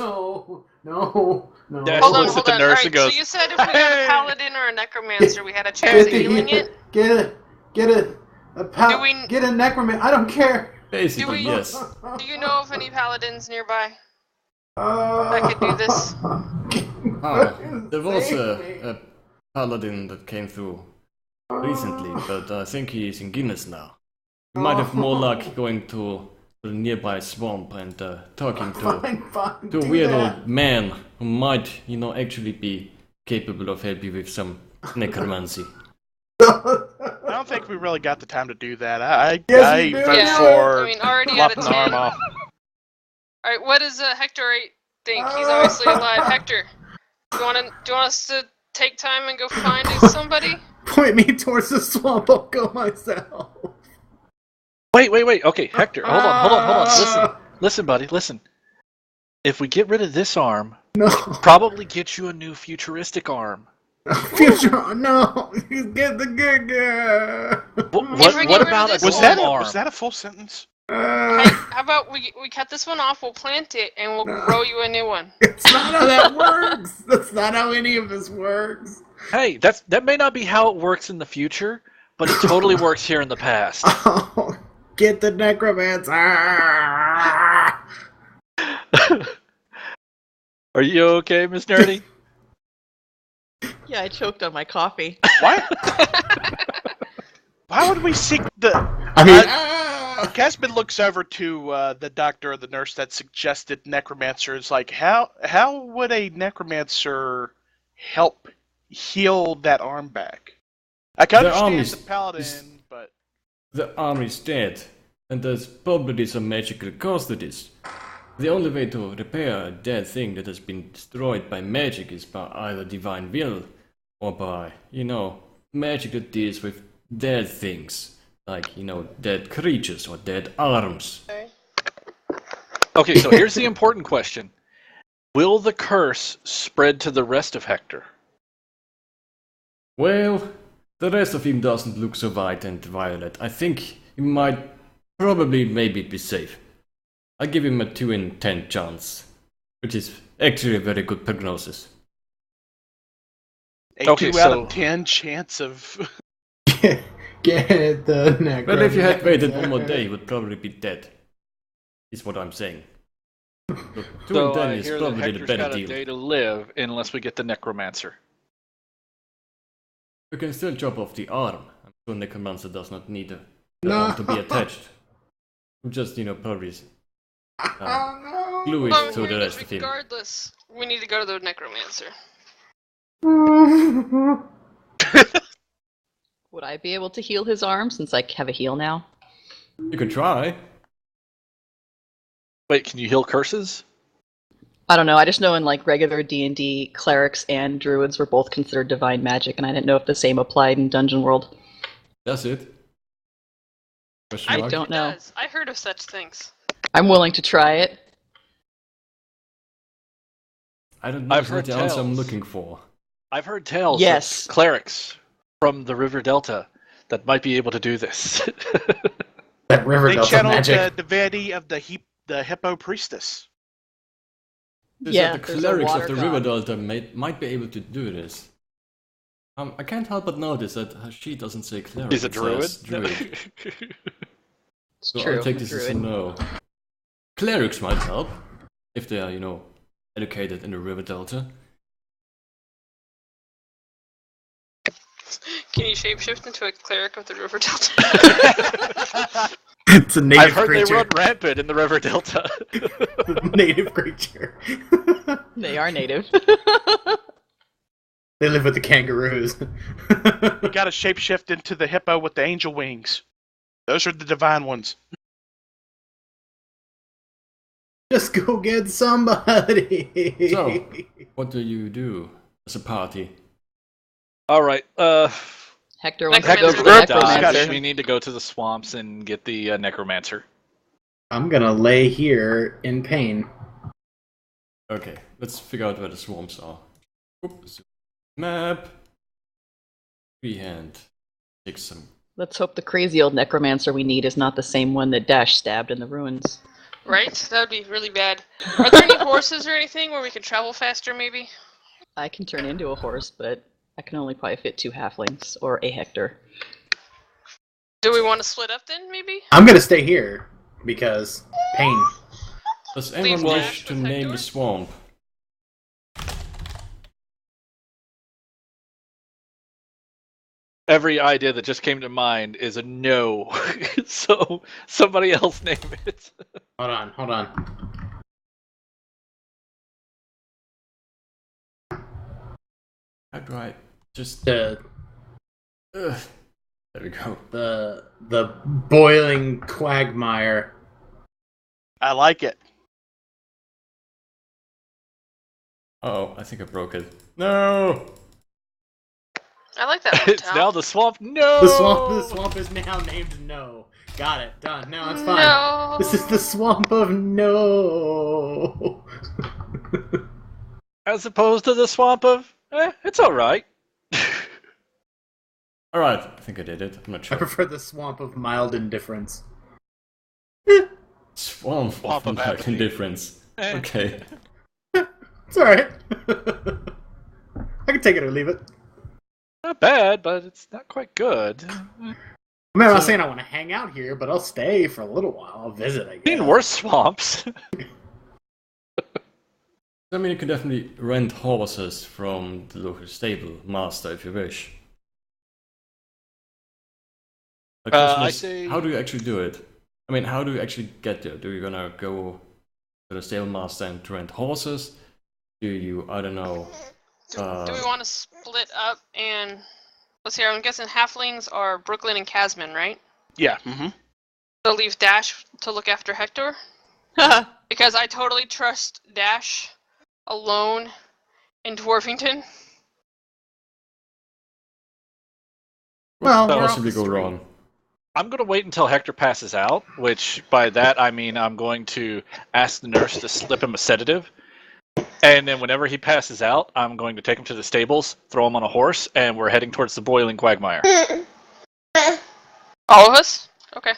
No. Dash Hold on, looks hold at the on. nurse Alright, and goes, so you said if we got a paladin or a necromancer, we had a chance of healing it? Get a necromancer. I don't care. Basically, yes. Do you know of any paladins nearby that could do this? There was a paladin that came through recently, but I think he is in Guinness now. You might have more luck going to the nearby swamp and talking to a weird old man who might, actually be capable of helping you with some necromancy. I don't think we really got the time to do that. I Yes, we do. vote Yeah, for I mean, already out of lopping the arm 10. off. Alright, what does Hector think? He's obviously alive. Hector, do you want us to take time and go find somebody? Point me towards the swamp. I'll go myself. Wait. Okay, Hector, hold on. Listen, buddy, listen. If we get rid of this arm, No. probably get you a new futuristic arm. Future. No. You get the gig. What about a Was arm? that a full sentence? Hey, how about we cut this one off, we'll plant it, and we'll grow you a new one. It's not how that works. That's not how any of this works. Hey, that may not be how it works in the future, but it totally works here in the past. Oh, get the necromancer. Are you okay, Miss Nerdy? Yeah, I choked on my coffee. Why? Why would we seek the? I mean, Kazmin looks over to the doctor or the nurse that suggested necromancer. Is like, how would a necromancer help heal that arm back? I can understand the paladin, but the arm is dead, and there's probably some magical cause to this. The only way to repair a dead thing that has been destroyed by magic is by either divine will or by, magic that deals with dead things. Like, dead creatures or dead arms. Okay, so here's the important question. Will the curse spread to the rest of Hector? Well, the rest of him doesn't look so white and violet. I think he might maybe be safe. I give him a 2 in 10 chance, which is actually a very good prognosis. a 2 out of 10 chance of. Get the necromancer. But if you had waited one more day, he would probably be dead. Is what I'm saying. So 2 in 10 is probably the better got deal. a day to live unless we get the necromancer. You can still chop off the arm. I'm sure Necromancer does not need the No. arm to be attached. Just, probably Oh, glue no. it to the rest of him. Regardless, we need to go to the necromancer. Would I be able to heal his arm since I have a heal now? You can try. Wait, can you heal curses? I don't know. I just know in regular D&D, clerics and druids were both considered divine magic, and I didn't know if the same applied in Dungeon World. That's it. Question I mark? don't know. I heard of such things. I'm willing to try it. I don't know. I've That's not heard the answer I'm tales. looking for. I've heard tales Yes. of clerics from the River Delta that might be able to do this. That river They delta channeled magic. the divinity of the hippo priestess. Is Yeah, that the there's a clerics water of the god. River Delta might be able to do this. I can't help but notice that she doesn't say cleric. He's a it druid. says druid. It's So true. I'll take I'm a this as a druid. no. Clerics might help if they are, educated in the River Delta. Can you shapeshift into a cleric of the River Delta? It's a native I've heard creature. they run rampant in the River Delta. Native creature. They are native. They live with the kangaroos. You gotta shapeshift into the hippo with the angel wings. Those are the divine ones. Just go get somebody. So, what do you do as a party? All right. Hector wants to go Necromancer. for the necromancer. We need to go to the swamps and get the necromancer. I'm gonna lay here in pain. Okay, let's figure out where the swamps are. Oops. Map. Freehand. Take some. Let's hope the crazy old necromancer we need is not the same one that Dash stabbed in the ruins. Right? That would be really bad. Are there any horses or anything where we could travel faster, maybe? I can turn into a horse, but I can only probably fit 2 halflings or a Hector. Do we want to split up then, maybe? I'm gonna stay here because pain. Does anyone Leave wish Dash to with name Hector? the swamp? Every idea that just came to mind is a no. So somebody else name it. Hold on. How do I just... The there we go. the boiling quagmire. I like it. Oh, I think I broke it. No! I like that. It's hotel. now the swamp. No. The swamp is now named No. Got it. Done. Now it's fine. No. This is the swamp of No. As opposed to the swamp of, it's all right. All right, I think I did it. I'm not I sure. prefer the swamp of mild indifference. Swamp Swamp of of apathy. indifference. Okay. It's alright. I can take it or leave it. Not bad, but it's not quite good. I mean, I'm not saying I want to hang out here, but I'll stay for a little while. I'll visit, I guess. Seen worse swamps. I mean, you can definitely rent horses from the local stable master if you wish. The question I is, say- how do you actually do it? I mean, how do you actually get there? Do you gonna go to the stable master and rent horses? Do you, I don't know... Do we want to split up and... Let's see, I'm guessing halflings are Brooklyn and Kazmin, right? Yeah. Mm-hmm. So leave Dash to look after Hector? Because I totally trust Dash alone in Dwarfington. Well, What we're could off possibly the go street. wrong? I'm going to wait until Hector passes out, which by that I mean I'm going to ask the nurse to slip him a sedative. And then whenever he passes out, I'm going to take him to the stables, throw him on a horse, and we're heading towards the boiling quagmire. All of us? Okay.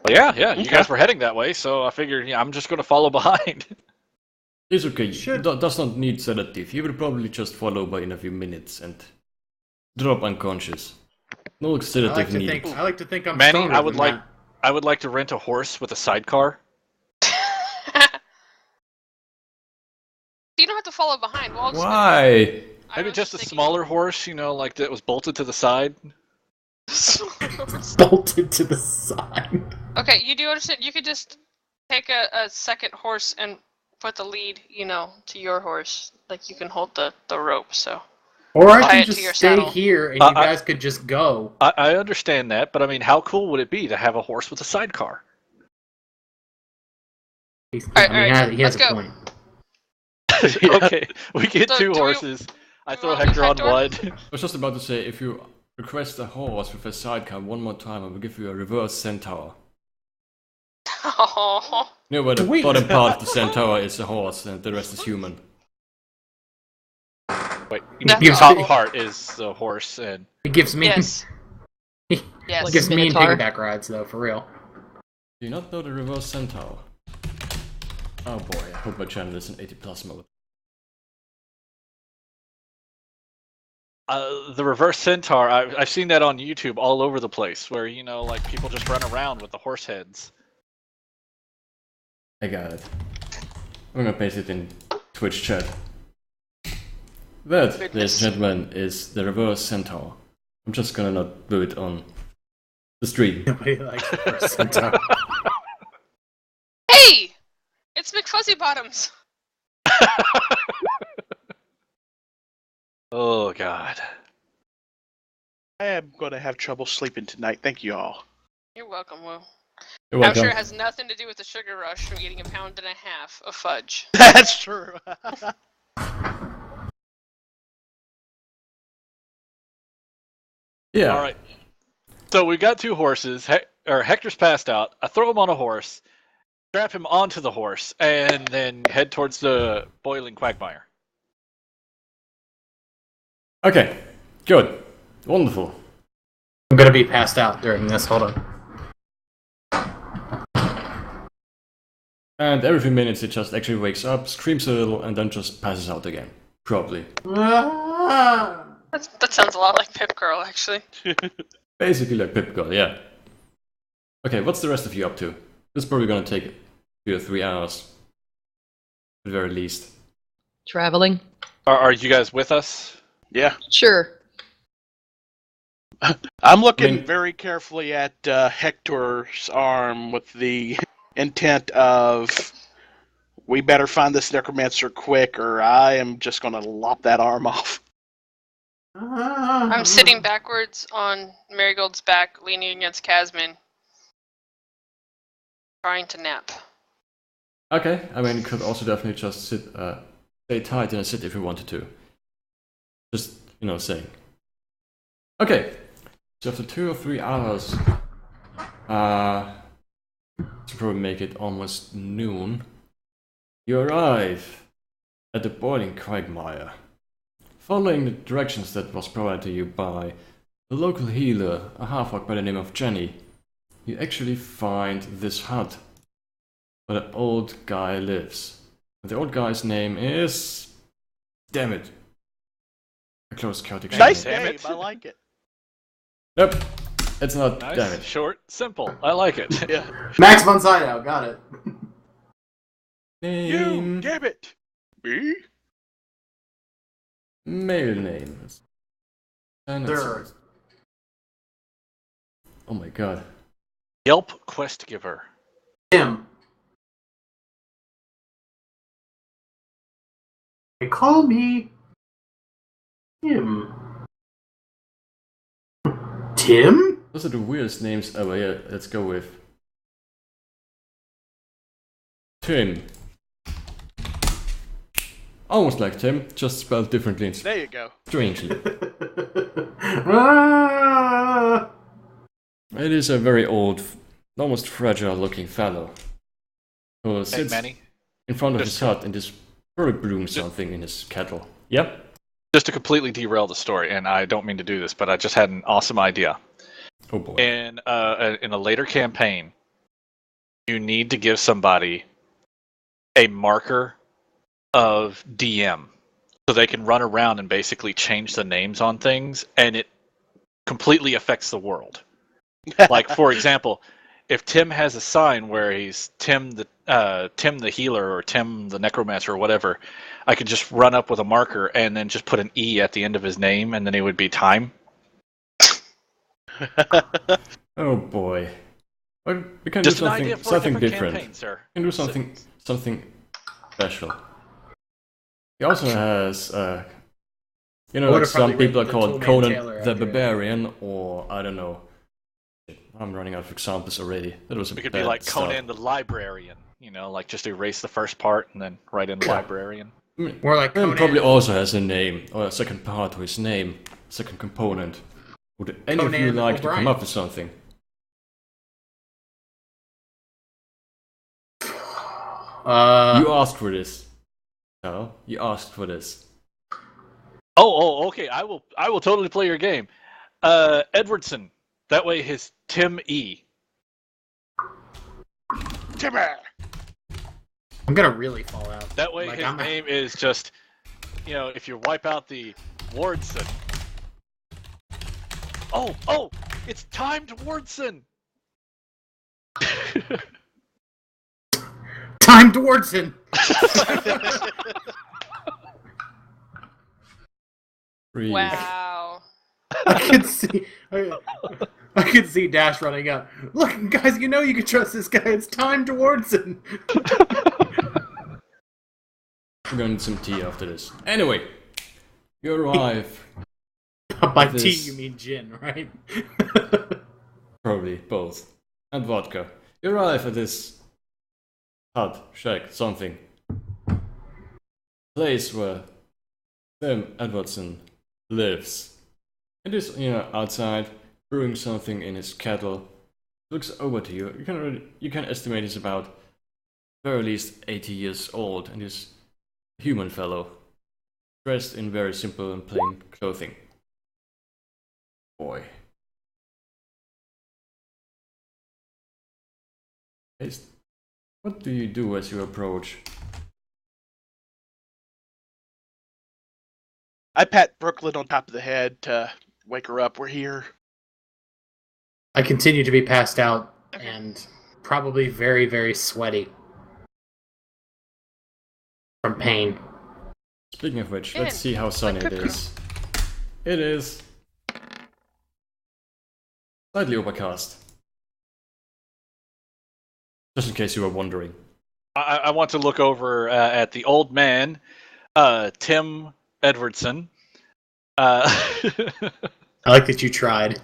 Well, yeah, you Okay. guys were heading that way, so I figured I'm just going to follow behind. It's okay, Should- does not need sedative. He will probably just follow by in a few minutes and drop unconscious. No I sedative like to needed. think. I like to think I'm Manny, stronger I would than like that. I would like to rent a horse with a sidecar. You don't have to follow behind. We'll all just Why? I Maybe was just a thinking- smaller horse, like that was bolted to the side. Bolted to the side. Okay, you do understand. You could just take a second horse and put the lead, to your horse. Like, you can hold the rope, so. Or I Tie can it to just your stay saddle. here and you guys could just go. I understand that, but I mean, how cool would it be to have a horse with a sidecar? Alright, he has let's a go. point. Okay, we get So, two do we- horses. I do we throw wanna leave Hector on Hector? one. I was just about to say, if you request a horse with a sidecar one more time, I will give you a reverse centaur. Oh. You know where the Wait. bottom part of the centaur is a horse and the rest is human. Wait, That's the top awful. part is the horse, and It gives me Yes. it Yes. gives me and Minotaur. piggyback rides though, for real. Do you not know the reverse centaur? Oh boy, I hope my channel is in 80+ mode. the reverse centaur. I've seen that on YouTube all over the place, where like people just run around with the horse heads. I got it. I'm gonna paste it in Twitch chat. That, ladies and gentlemen, is the reverse centaur. I'm just gonna not do it on the stream. Nobody likes the first centaur. Hey! It's McFuzzy Bottoms! Oh God. I am going to have trouble sleeping tonight. Thank you all. You're welcome, Will. You're I'm welcome. sure it has nothing to do with the sugar rush from eating 1.5 pounds of fudge. That's true. Yeah. All right. So we got two horses. Hector's passed out. I throw him on a horse, strap him onto the horse, and then head towards the boiling quagmire. Okay. Good. Wonderful. I'm gonna be passed out during this. Hold on. And every few minutes it just actually wakes up, screams a little, and then just passes out again. Probably. That sounds a lot like Pip Girl, actually. Basically like Pip Girl, yeah. Okay, what's the rest of you up to? This is probably gonna take 2 or 3 hours. At the very least. Traveling? Are you guys with us? Yeah. Sure. I'm looking I mean- very carefully at Hector's arm with the intent of we better find this necromancer quick or I am just going to lop that arm off. I'm sitting backwards on Merigold's back, leaning against Kazmin, trying to nap. Okay, I mean, you could also definitely just sit, stay tight in a sit if you wanted to. Just, saying. Okay, so after 2 or 3 hours, to probably make it almost noon, you arrive at the boiling quagmire. Following the directions that was provided to you by a local healer, a half-orc by the name of Jenny, you actually find this hut where the old guy lives. And the old guy's name is... Damn it. A close chaotic Nice name. name. I like it. Nope, it's not. Nice, Damn it. short, simple. I like it. Yeah. Max von Sydow, got it. Name... You, damn it. Me? Male name. And it's- Sir. Oh my god. Yelp quest giver. Tim. They call me Tim. Tim? Those are the weirdest names ever. Yeah, let's go with Tim. Almost like Tim, just spelled differently and There you go. strangely. Ah! It is a very old, almost fragile looking fellow who Hey, sits Manny, in front of just- his hut and just probably brewing something in his kettle. Yep. just to completely derail the story, and I don't mean to do this, but I just had an awesome idea. Oh boy. In a later campaign, you need to give somebody a marker of DM so they can run around and basically change the names on things, and it completely affects the world. Like, for example, if Tim has a sign where he's Tim the healer or Tim the necromancer or whatever, I could just run up with a marker and then just put an E at the end of his name, and then it would be Time. Oh boy. Well, we can Just do an something, idea for a something different different. campaign, sir. We can do something special. He also has, I like would've some probably people are written the called Toolman Conan Taylor the after it. Barbarian, or I don't know. Shit, I'm running out of examples already. That was a It could be bad like start. Conan the Librarian, like just erase the first part and then write in Librarian. I mean, More like Conan Conan. probably also has a name, or a second part to his name, second component. Would any of you Conan like to O'Brien. come up with something? You asked for this. No, you asked for this. Oh, okay. I will totally play your game. Edwardson. That way his Tim E. Timmy! I'm gonna really fall out. That way Like, his I'm- name is just, if you wipe out the Wardson. Oh, it's timed Wardson. Time Dwardson! Breathe. Wow. I could see Dash running up. Look, guys, you can trust this guy. It's Time Dwardson. We're gonna need some tea after this. Anyway, you arrive. By This- tea, you mean gin, right? Probably both. And vodka. You arrive at this hut, shack, something. Place where Tim Edwardson lives. It is, outside, brewing something in his kettle. Looks over to you. You can estimate he's about very least 80 years old, and he's a human fellow, dressed in very simple and plain clothing. Boy. What do you do as you approach? I pat Brooklyn on top of the head to wake her up. We're here. I continue to be passed out and probably very, very sweaty from pain. Speaking of which, Yeah, let's see how sunny it like is. It is slightly overcast. Just in case you were wondering. I want to look over at the old man, Tim Edwardson, I like that you tried.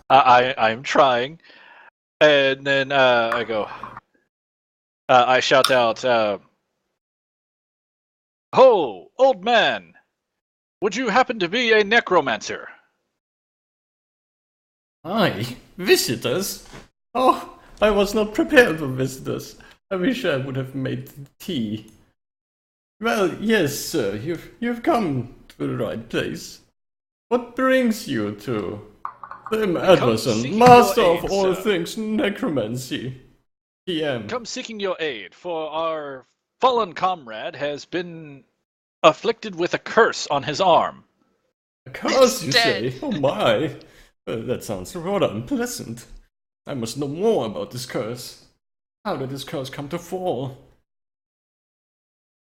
I'm trying. And then I go. I shout out, "Ho, old man! Would you happen to be a necromancer?" Aye, visitors? Oh, I was not prepared for visitors. I wish I would have made tea. Well, yes, sir, you've come to the right place. What brings you to Tim Edwardson, seeking master your of aid, all sir. things necromancy? PM. Come seeking your aid, for our fallen comrade has been afflicted with a curse on his arm. A curse, you Dead. say? Oh my! That sounds rather unpleasant. I must know more about this curse. How did this curse come to fall?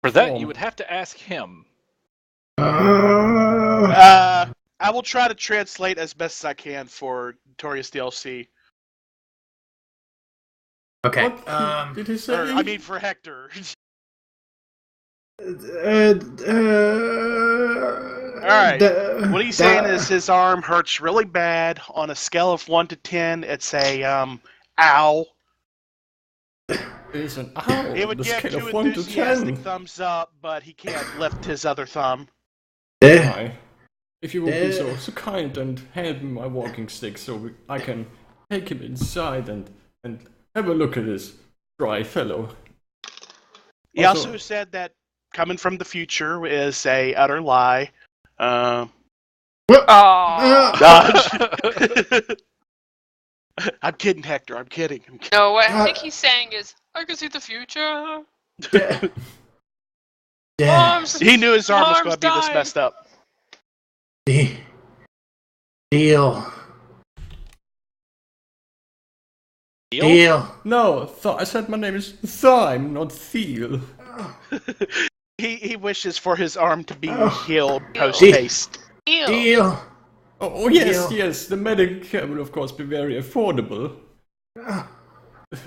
For that, Form. you would have to ask him. I will try to translate as best as I can for Notorious DLC. Okay. What did he say? Or, I mean, for Hector. Alright. What he's saying is his arm hurts really bad. On a scale of 1 to 10, it's a, ow. It's an owl. He would The give scale two of 1 to enthusiastic 10. thumbs up, but he can't lift his other thumb. Why? If you would be so kind and hand me my walking stick so I can take him inside and have a look at this dry fellow. He also said that coming from the future is a utter lie. Oh. I'm kidding, Hector. I'm kidding. No, what I think he's saying is, I can see the future. Arms, He knew his arm was arms going to be this dying. messed up. Deal. No, I said my name is Thyme, not Thiel. He wishes for his arm to be healed Ew. post-haste. Ew. Deal. Oh, yes, yes, the medic will of course be very affordable.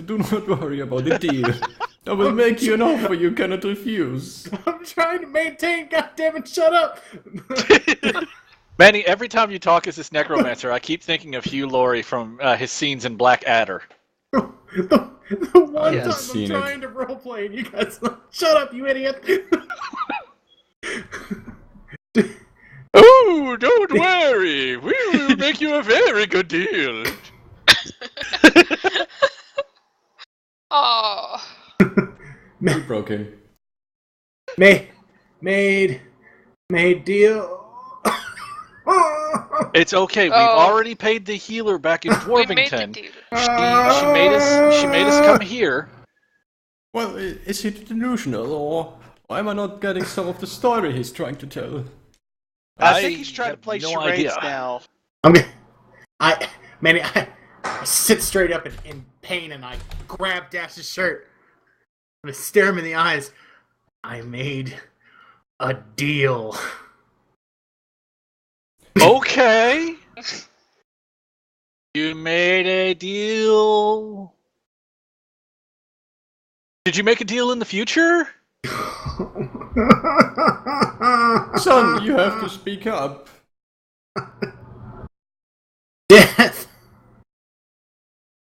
Do not worry about the deal. I will make you an offer you cannot refuse. I'm trying to maintain. Goddammit, shut up. Manny, every time you talk as this necromancer, I keep thinking of Hugh Laurie from his scenes in Blackadder. the one Yes. time Seen I'm it. trying to roleplay and you guys shut up, you idiot. Oh, don't worry. We will make you a very good deal. Oh. You broke him. Made deal. It's okay. We've already paid the healer back in We made the Dwarvington. deal. She made us come here. Well, is he delusional, or am I not getting some of the story he's trying to tell? I think he's trying to have play no charades idea. now. I sit straight up in pain and I grab Dash's shirt. I'm gonna stare him in the eyes. I made a deal. Okay. You made a deal. Did you make a deal in the future? Son, you have to speak up. Death.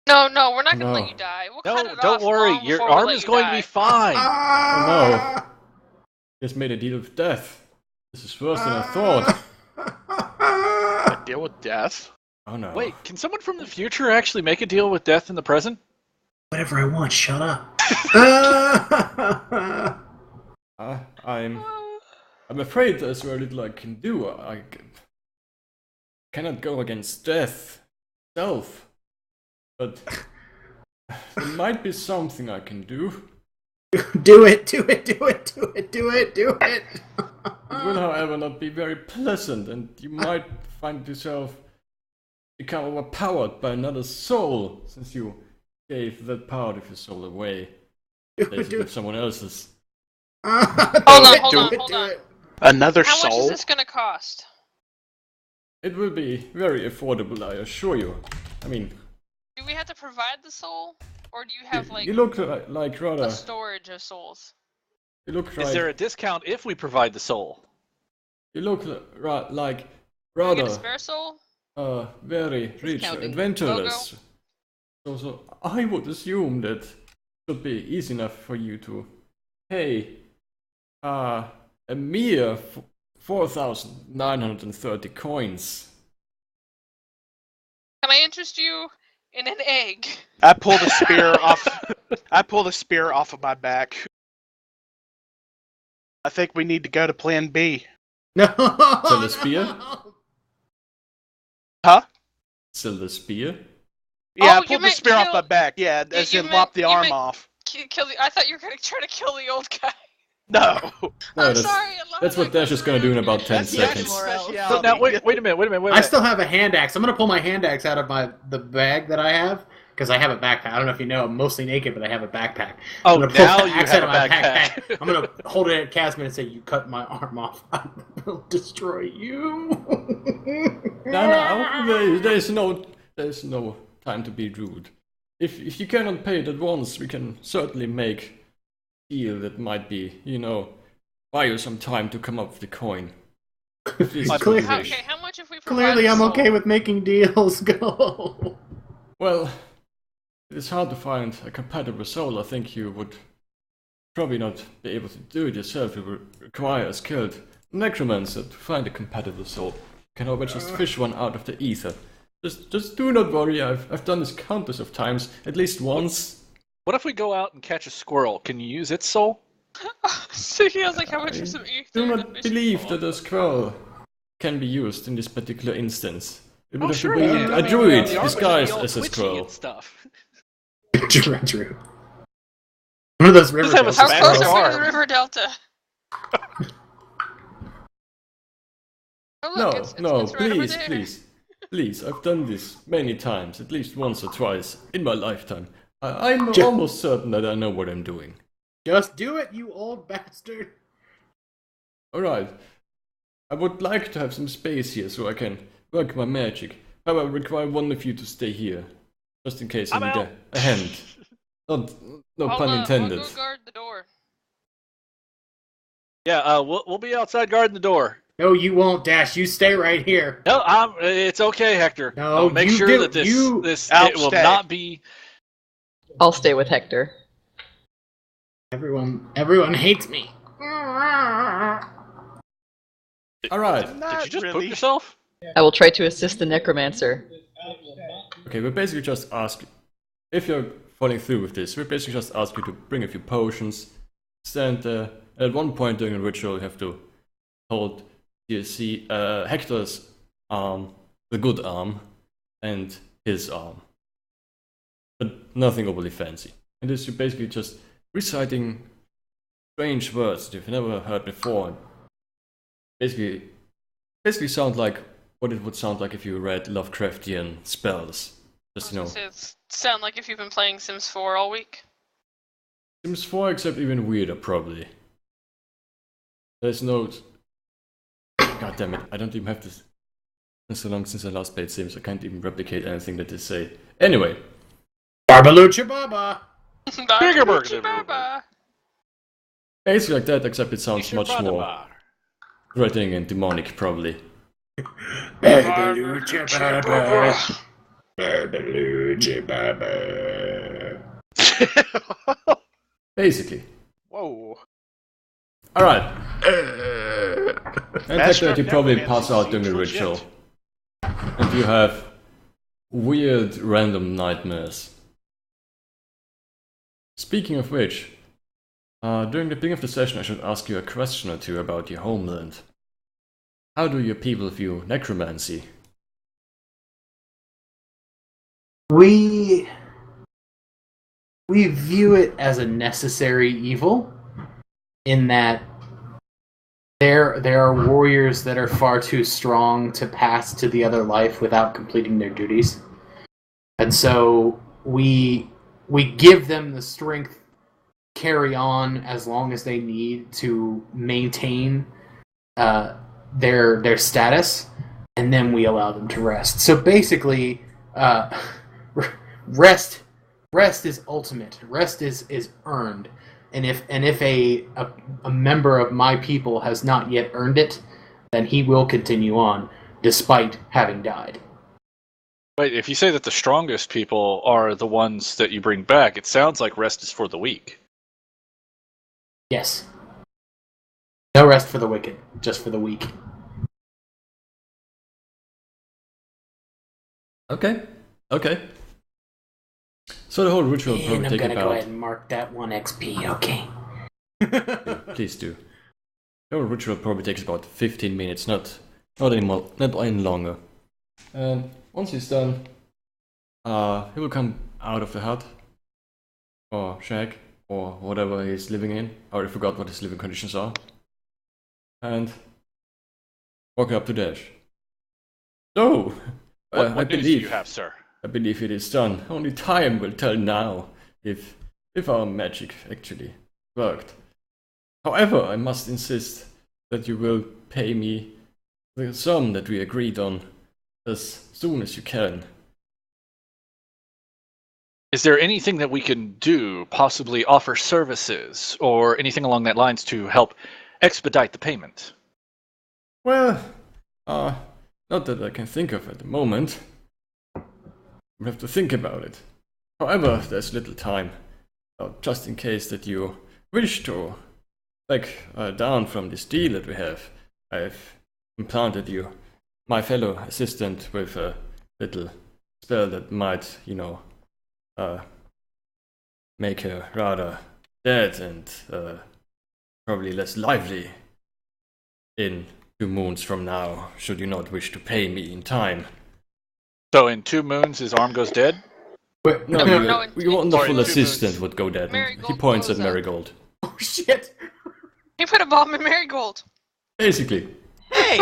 No, we're not gonna No. let you die. We'll cut No, it don't off worry. long Your before we arm let is you going to die. be fine. Oh no. He has made a deal with death. This is worse than I thought. A deal with death? Oh no. Wait, can someone from the future actually make a deal with death in the present? Whatever I want, shut up. I'm afraid there's very little I can do. I cannot go against death itself. But there might be something I can do. Do it. It will, however, not be very pleasant, and you might find yourself become overpowered by another soul, since you gave that part of your soul away. Replace it with someone else's. Hold on. Another How much is soul? this gonna cost? It will be very affordable, I assure you. I mean, Do we have to provide the soul, or do you have like you look like rather. a storage of souls? You look Is like there a discount if we provide the soul? you look like Can I get a rather spare soul? very rich counting. adventurers. So I would assume that should be easy enough for you to pay a mere 4,930 coins. Can I interest you in an egg? I pull the spear off. I pull the spear off of my back. I think we need to go to Plan B. No. Sell the spear? Huh? Sell the spear? Yeah, Oh, I you pulled the meant spear off kill- my back. Yeah, as you in meant- lop the you arm meant- off. Kill the. I thought you were gonna try to kill the old guy. No. No, I'm that's, sorry. I love that's that what Dash is gonna do in about 10 That's seconds. So now, wait a minute. I still have a hand axe. I'm gonna pull my hand axe out of the bag that I have because I have a backpack. I don't know if you know, I'm mostly naked, but I have a backpack. Oh, I'm gonna pull now the you axe have out a of my backpack. I'm gonna hold it at Kazmin and say, "You cut my arm off. I will destroy you." No, there's no time to be rude. If you cannot pay it at once, we can certainly make a deal that might be, buy you some time to come up with the coin. If this is what you wish. Okay, how much if we provide Clearly, a I'm soul? okay with making deals. Go. Well, it's hard to find a compatible soul. I think you would probably not be able to do it yourself. It would require a skilled necromancer to find a compatible soul. You can always just fish one out of the ether. Just do not worry. I've done this countless of times, at least once. What if we go out and catch a squirrel? Can you use its soul? So he has like how much for some ether? Do and a not fish believe bowl? that a scroll can be used in this particular instance. It would have sure to be we can. a druid The armor is disguised all as a twitchy scroll. and stuff. True. One of those river Just have a delta How close Spanish are we arm. to the river delta? Oh, look, it's right over there. Please, I've done this many times, at least once or twice in my lifetime. I'm Ju- almost certain that I know what I'm doing. Just do it, you old bastard. Alright, I would like to have some space here so I can work my magic. However, I require one of you to stay here, just in case I I'm need out. a hand. No pun intended. I'll go guard the door. Yeah, we'll be outside guarding the door. No, you won't, Dash. You stay right here. No, it's okay, Hector. No, I'll make you sure do- that this I'll it will stay. not be. I'll stay with Hector. Everyone hates me. Alright, Did you just really. poop yourself? I will try to assist the necromancer. okay, we basically just ask, if you're following through with this, we basically just ask you to bring a few potions, stand there, and at one point during the ritual you have to hold Hector's arm, the good arm, and his arm. But nothing overly fancy. And this you're basically just reciting strange words that you've never heard before. Basically sound like what it would sound like if you read Lovecraftian spells. Just, It sound like if you've been playing Sims 4 all week. Sims 4 except even weirder, probably. There's no... God damn it, I don't even have this... It's so long since I last played Sims, I can't even replicate anything that they say. Anyway, Barbalucha Baba. Bigger burger. Baba. basically like that, except it sounds much more threatening and demonic, probably. Barbalucha Baba. Barbalucha Baba. Basically. Whoa. Alright. And Master Hector, of you probably Necromancy pass out during seems the legit. ritual. And you have weird random nightmares. Speaking of which, during the beginning of the session I should ask you a question or two about your homeland. How do your people view necromancy? We view it as a necessary evil, in that there are warriors that are far too strong to pass to the other life without completing their duties, and so we give them the strength carry on as long as they need to maintain their status, and then we allow them to rest. So basically, rest is ultimate. Rest is earned, and if a member of my people has not yet earned it, then he will continue on. despite having died. Wait, if you say that the strongest people are the ones that you bring back, it sounds like rest is for the weak. Yes. No rest for the wicked, just for the weak. Okay. So the whole ritual will And probably I'm take gonna about... go ahead and mark that 1 XP, okay. Please do. The whole ritual probably takes about 15 minutes, not any longer. And once he's done, he will come out of the hut, or shack, or whatever he's living in. I already forgot what his living conditions are. And walk up to Dash. So, What news do you have, sir? I believe it is done. Only time will tell now if our magic actually worked. However, I must insist that you will pay me the sum that we agreed on as soon as you can. Is there anything that we can do, possibly offer services, or anything along that lines to help expedite the payment? Well, not that I can think of at the moment. We have to think about it. However, there's little time. Just in case that you wish to back down from this deal that we have, I've implanted you, my fellow assistant, with a little spell that might, make her rather dead and probably less lively in 2 moons from now, should you not wish to pay me in time. So in 2 moons, his arm goes dead? No, your wonderful Sorry, assistant would go dead. Merigold He points at blows up. Merigold. Oh shit! He put a bomb in Merigold. Basically. Hey!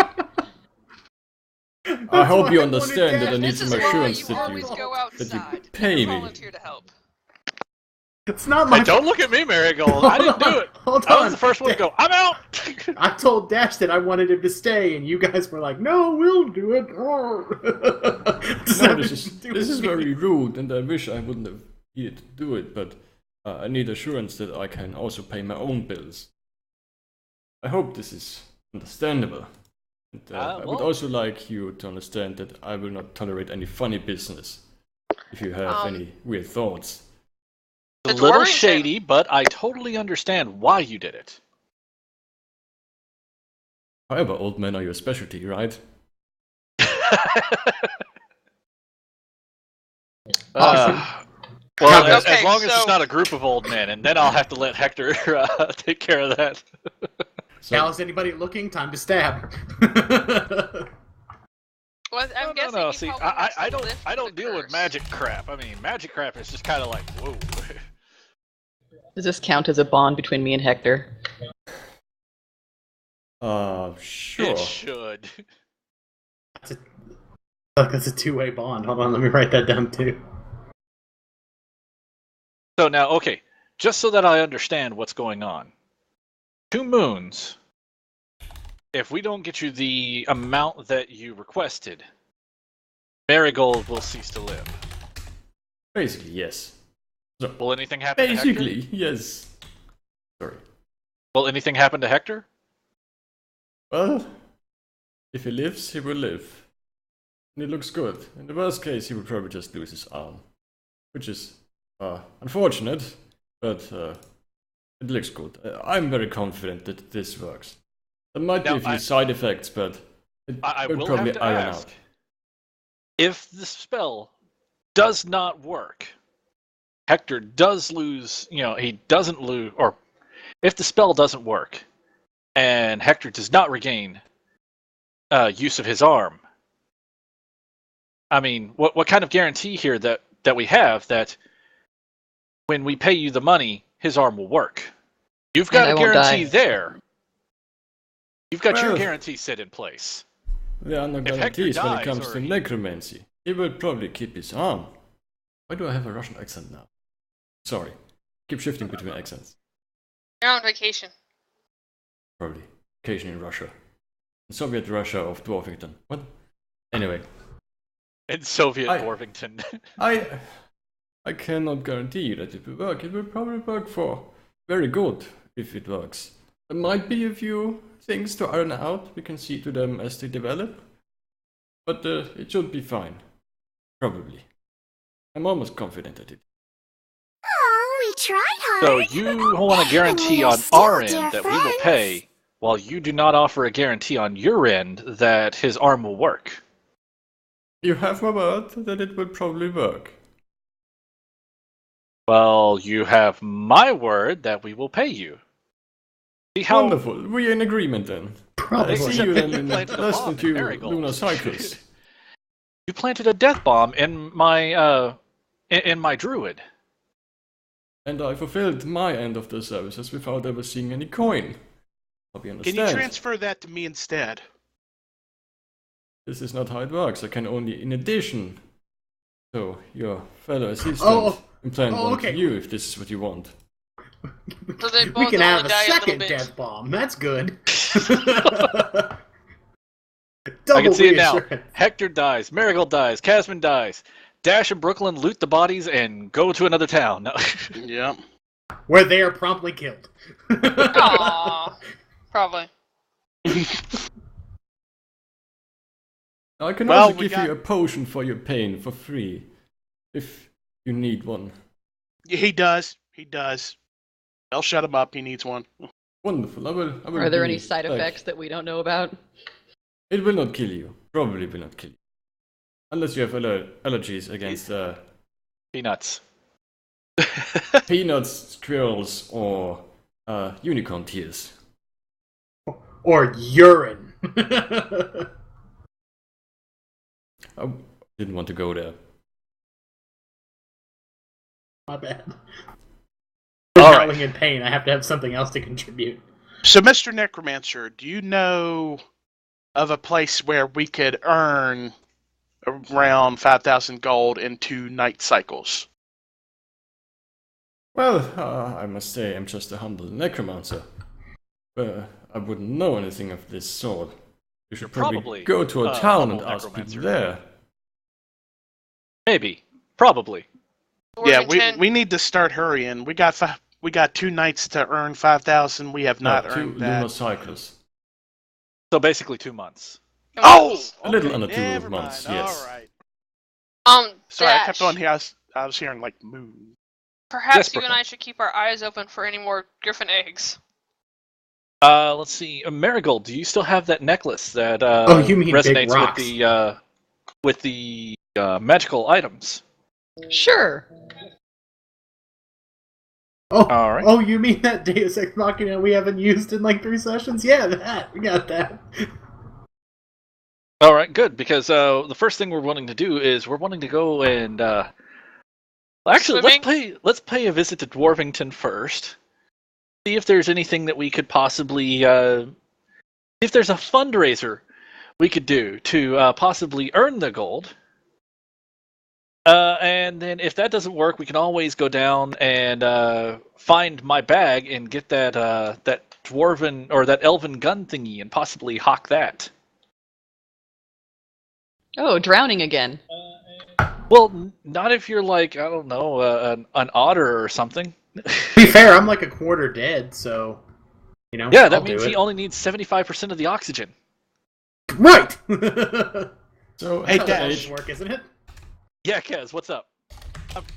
I hope you why I understand wanted that I need This some is why assurance you that always you go that you outside. pay and me. volunteer to help. It's not my Hey, don't look at me, Marigold. I didn't do it. Hold I on. was the first one to go, I'm out! I told Dash that I wanted him to stay, and you guys were like, "No, we'll do it." No, this is very rude, and I wish I wouldn't have needed to do it, but I need assurance that I can also pay my own bills. I hope this is understandable. And, I would well- also like you to understand that I will not tolerate any funny business. If you have any weird thoughts. A The little dwarven shady, but I totally understand why you did it. However, old men are your specialty, right? Well, as Okay, long as it's so- not a group of old men, and then I'll have to let Hector take care of that. Cal, is anybody looking? Time to stab. Well, I'm guessing No. he See, probably has I to don't, lift I don't the deal with curse. magic crap. I mean, magic crap is just kind of like, whoa. Does this count as a bond between me and Hector? Sure. It should. Look, that's a two-way bond. Hold on, let me write that down too. So now, okay, just so that I understand what's going on. 2 moons. If we don't get you the amount that you requested, Merigold will cease to live. Basically, yes. So, Will anything happen to Hector? basically, yes. Sorry. Will anything happen to Hector? Well, if he lives, he will live. And it looks good. In the worst case, he will probably just lose his arm. Which is unfortunate, but it looks good. I'm very confident that this works. There might be Now, a few side effects, but it I will will probably have to iron ask. out. If the spell does not work, Hector does lose, he doesn't lose, or if the spell doesn't work, and Hector does not regain use of his arm, I mean, what kind of guarantee here that we have that when we pay you the money, his arm will work? You've got And a I won't guarantee die. there. You've got your Well- guarantee set in place. There are no If Hector guarantees when it dies, comes or to he- necromancy. He will probably keep his arm. Why do I have a Russian accent now? Sorry. Keep shifting between accents. You're on vacation. Probably. Occasion in Russia. Soviet Russia of Dwarfington. What? Anyway. In Soviet I- Dwarvington. I cannot guarantee you that it will work. It will probably work for very good if it works. There might be a few things to iron out. We can see to them as they develop. But it should be fine. Probably. I'm almost confident at it. Oh, we tried hard. So you want a guarantee on our end that we will pay, while you do not offer a guarantee on your end that his arm will work. You have my word that it will probably work. Well, you have my word that we will pay you. See how Wonderful. We're in agreement then. Probably. I see you then in Planted a less bomb than in 2 Merigold. lunar cycles. You planted a death bomb in my druid. And I fulfilled my end of the services without ever seeing any coin. Hope you Can understand. you transfer that to me instead? This is not how it works. I can only, in addition, so your fellow assistant, implant one okay. to you if this is what you want. So they We both can only have a die a little second bit. death bomb. That's good. I Double can see it now. reassurance. Hector dies, Merigold dies, Kazmin dies. Dash and Brooklyn loot the bodies and go to another town. No. Yep. Where they are promptly killed. Aww. Probably. I can Well, also we give you a potion for your pain for free, if you need one. He does. He does. I'll shut him up. He needs one. Wonderful. I will Are there be any side back. effects that we don't know about? It will not kill you. Probably will not kill you. Unless you have allergies against Peanuts. peanuts, squirrels, or unicorn tears. Or urine. I didn't want to go there. My bad. All I'm right. howling in pain. I have to have something else to contribute. So, Mr. Necromancer, do you know of a place where we could earn around 5,000 gold in 2 night cycles? Well, I must say I'm just a humble necromancer. I wouldn't know anything of this sort. You should probably Probably go to a a town and humble ask people necromancer. there. Maybe. Probably. Yeah, Worthington, we need to start hurrying. We got 2 nights to earn 5,000. We have not 2 earned lunar that. cycles. So basically 2 months. Oh, A little okay, under 2 never months, mind. yes. All right. Sorry, I kept Dash, on here. I was hearing like moon. perhaps Yes, you and Brooklyn. I should keep our eyes open for any more griffin eggs. Let's see. Merigold, do you still have that necklace that You mean big resonates rocks. with the magical items? Sure. Oh, All right. oh, you mean that Deus Ex Machina we haven't used in like 3 sessions? Yeah, that. We got that. All right, good. Because the first thing we're wanting to do is we're wanting to go and actually Swimming? let's pay a visit to Dwarvington first. See if there's anything that we could possibly if there's a fundraiser we could do to possibly earn the gold. And then if that doesn't work, we can always go down and find my bag and get that that dwarven or that elven gun thingy and possibly hawk that. Oh, drowning again. Well, not if you're like, I don't know, an otter or something. To be fair, I'm like a quarter dead, so you know. Yeah, that I'll means do he it. only needs 75% of the oxygen. Right. So, Hey, at Dash. age, That'll work, isn't it? Yeah, Kez, what's up?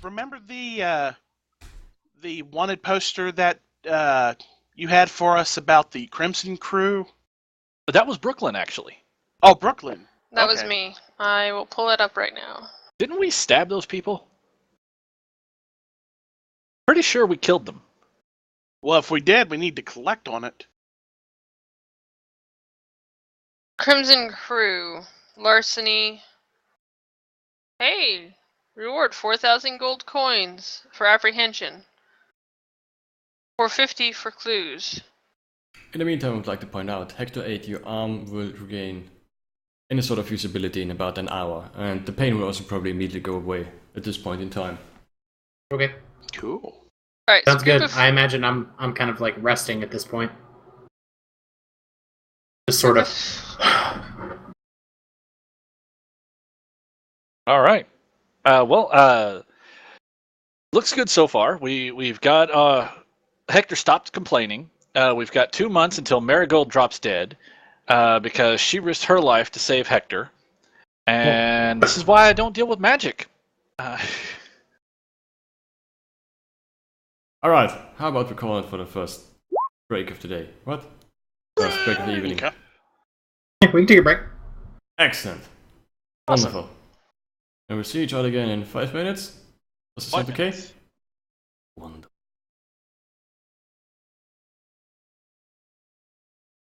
Remember the wanted poster that you had for us about the Crimson Crew? But that was Brooklyn, actually. Oh, Brooklyn. That was Okay. me. I will pull it up right now. Didn't we stab those people? Pretty sure we killed them. Well, if we did, we need to collect on it. Crimson Crew. Larceny. Hey! Reward 4,000 gold coins for apprehension. 450 for clues. in the meantime, I would like to point out, Hector 8, your arm will regain any sort of usability in about an hour, and the pain will also probably immediately go away at this point in time. Okay. Cool. Alright, Sounds so good. I imagine I'm kind of like resting at this point. Just sort of. All right. Looks good so far. We've got Hector stopped complaining. We've got 2 months until Merigold drops dead because she risked her life to save Hector. And this is why I don't deal with magic. Alright, how about we call it for the first break of the day? What? First break of the evening. Okay. Yeah, we can take a break. Excellent. Awesome. Wonderful. And we'll see each other again in 5 minutes. Does it sound okay? Wonderful.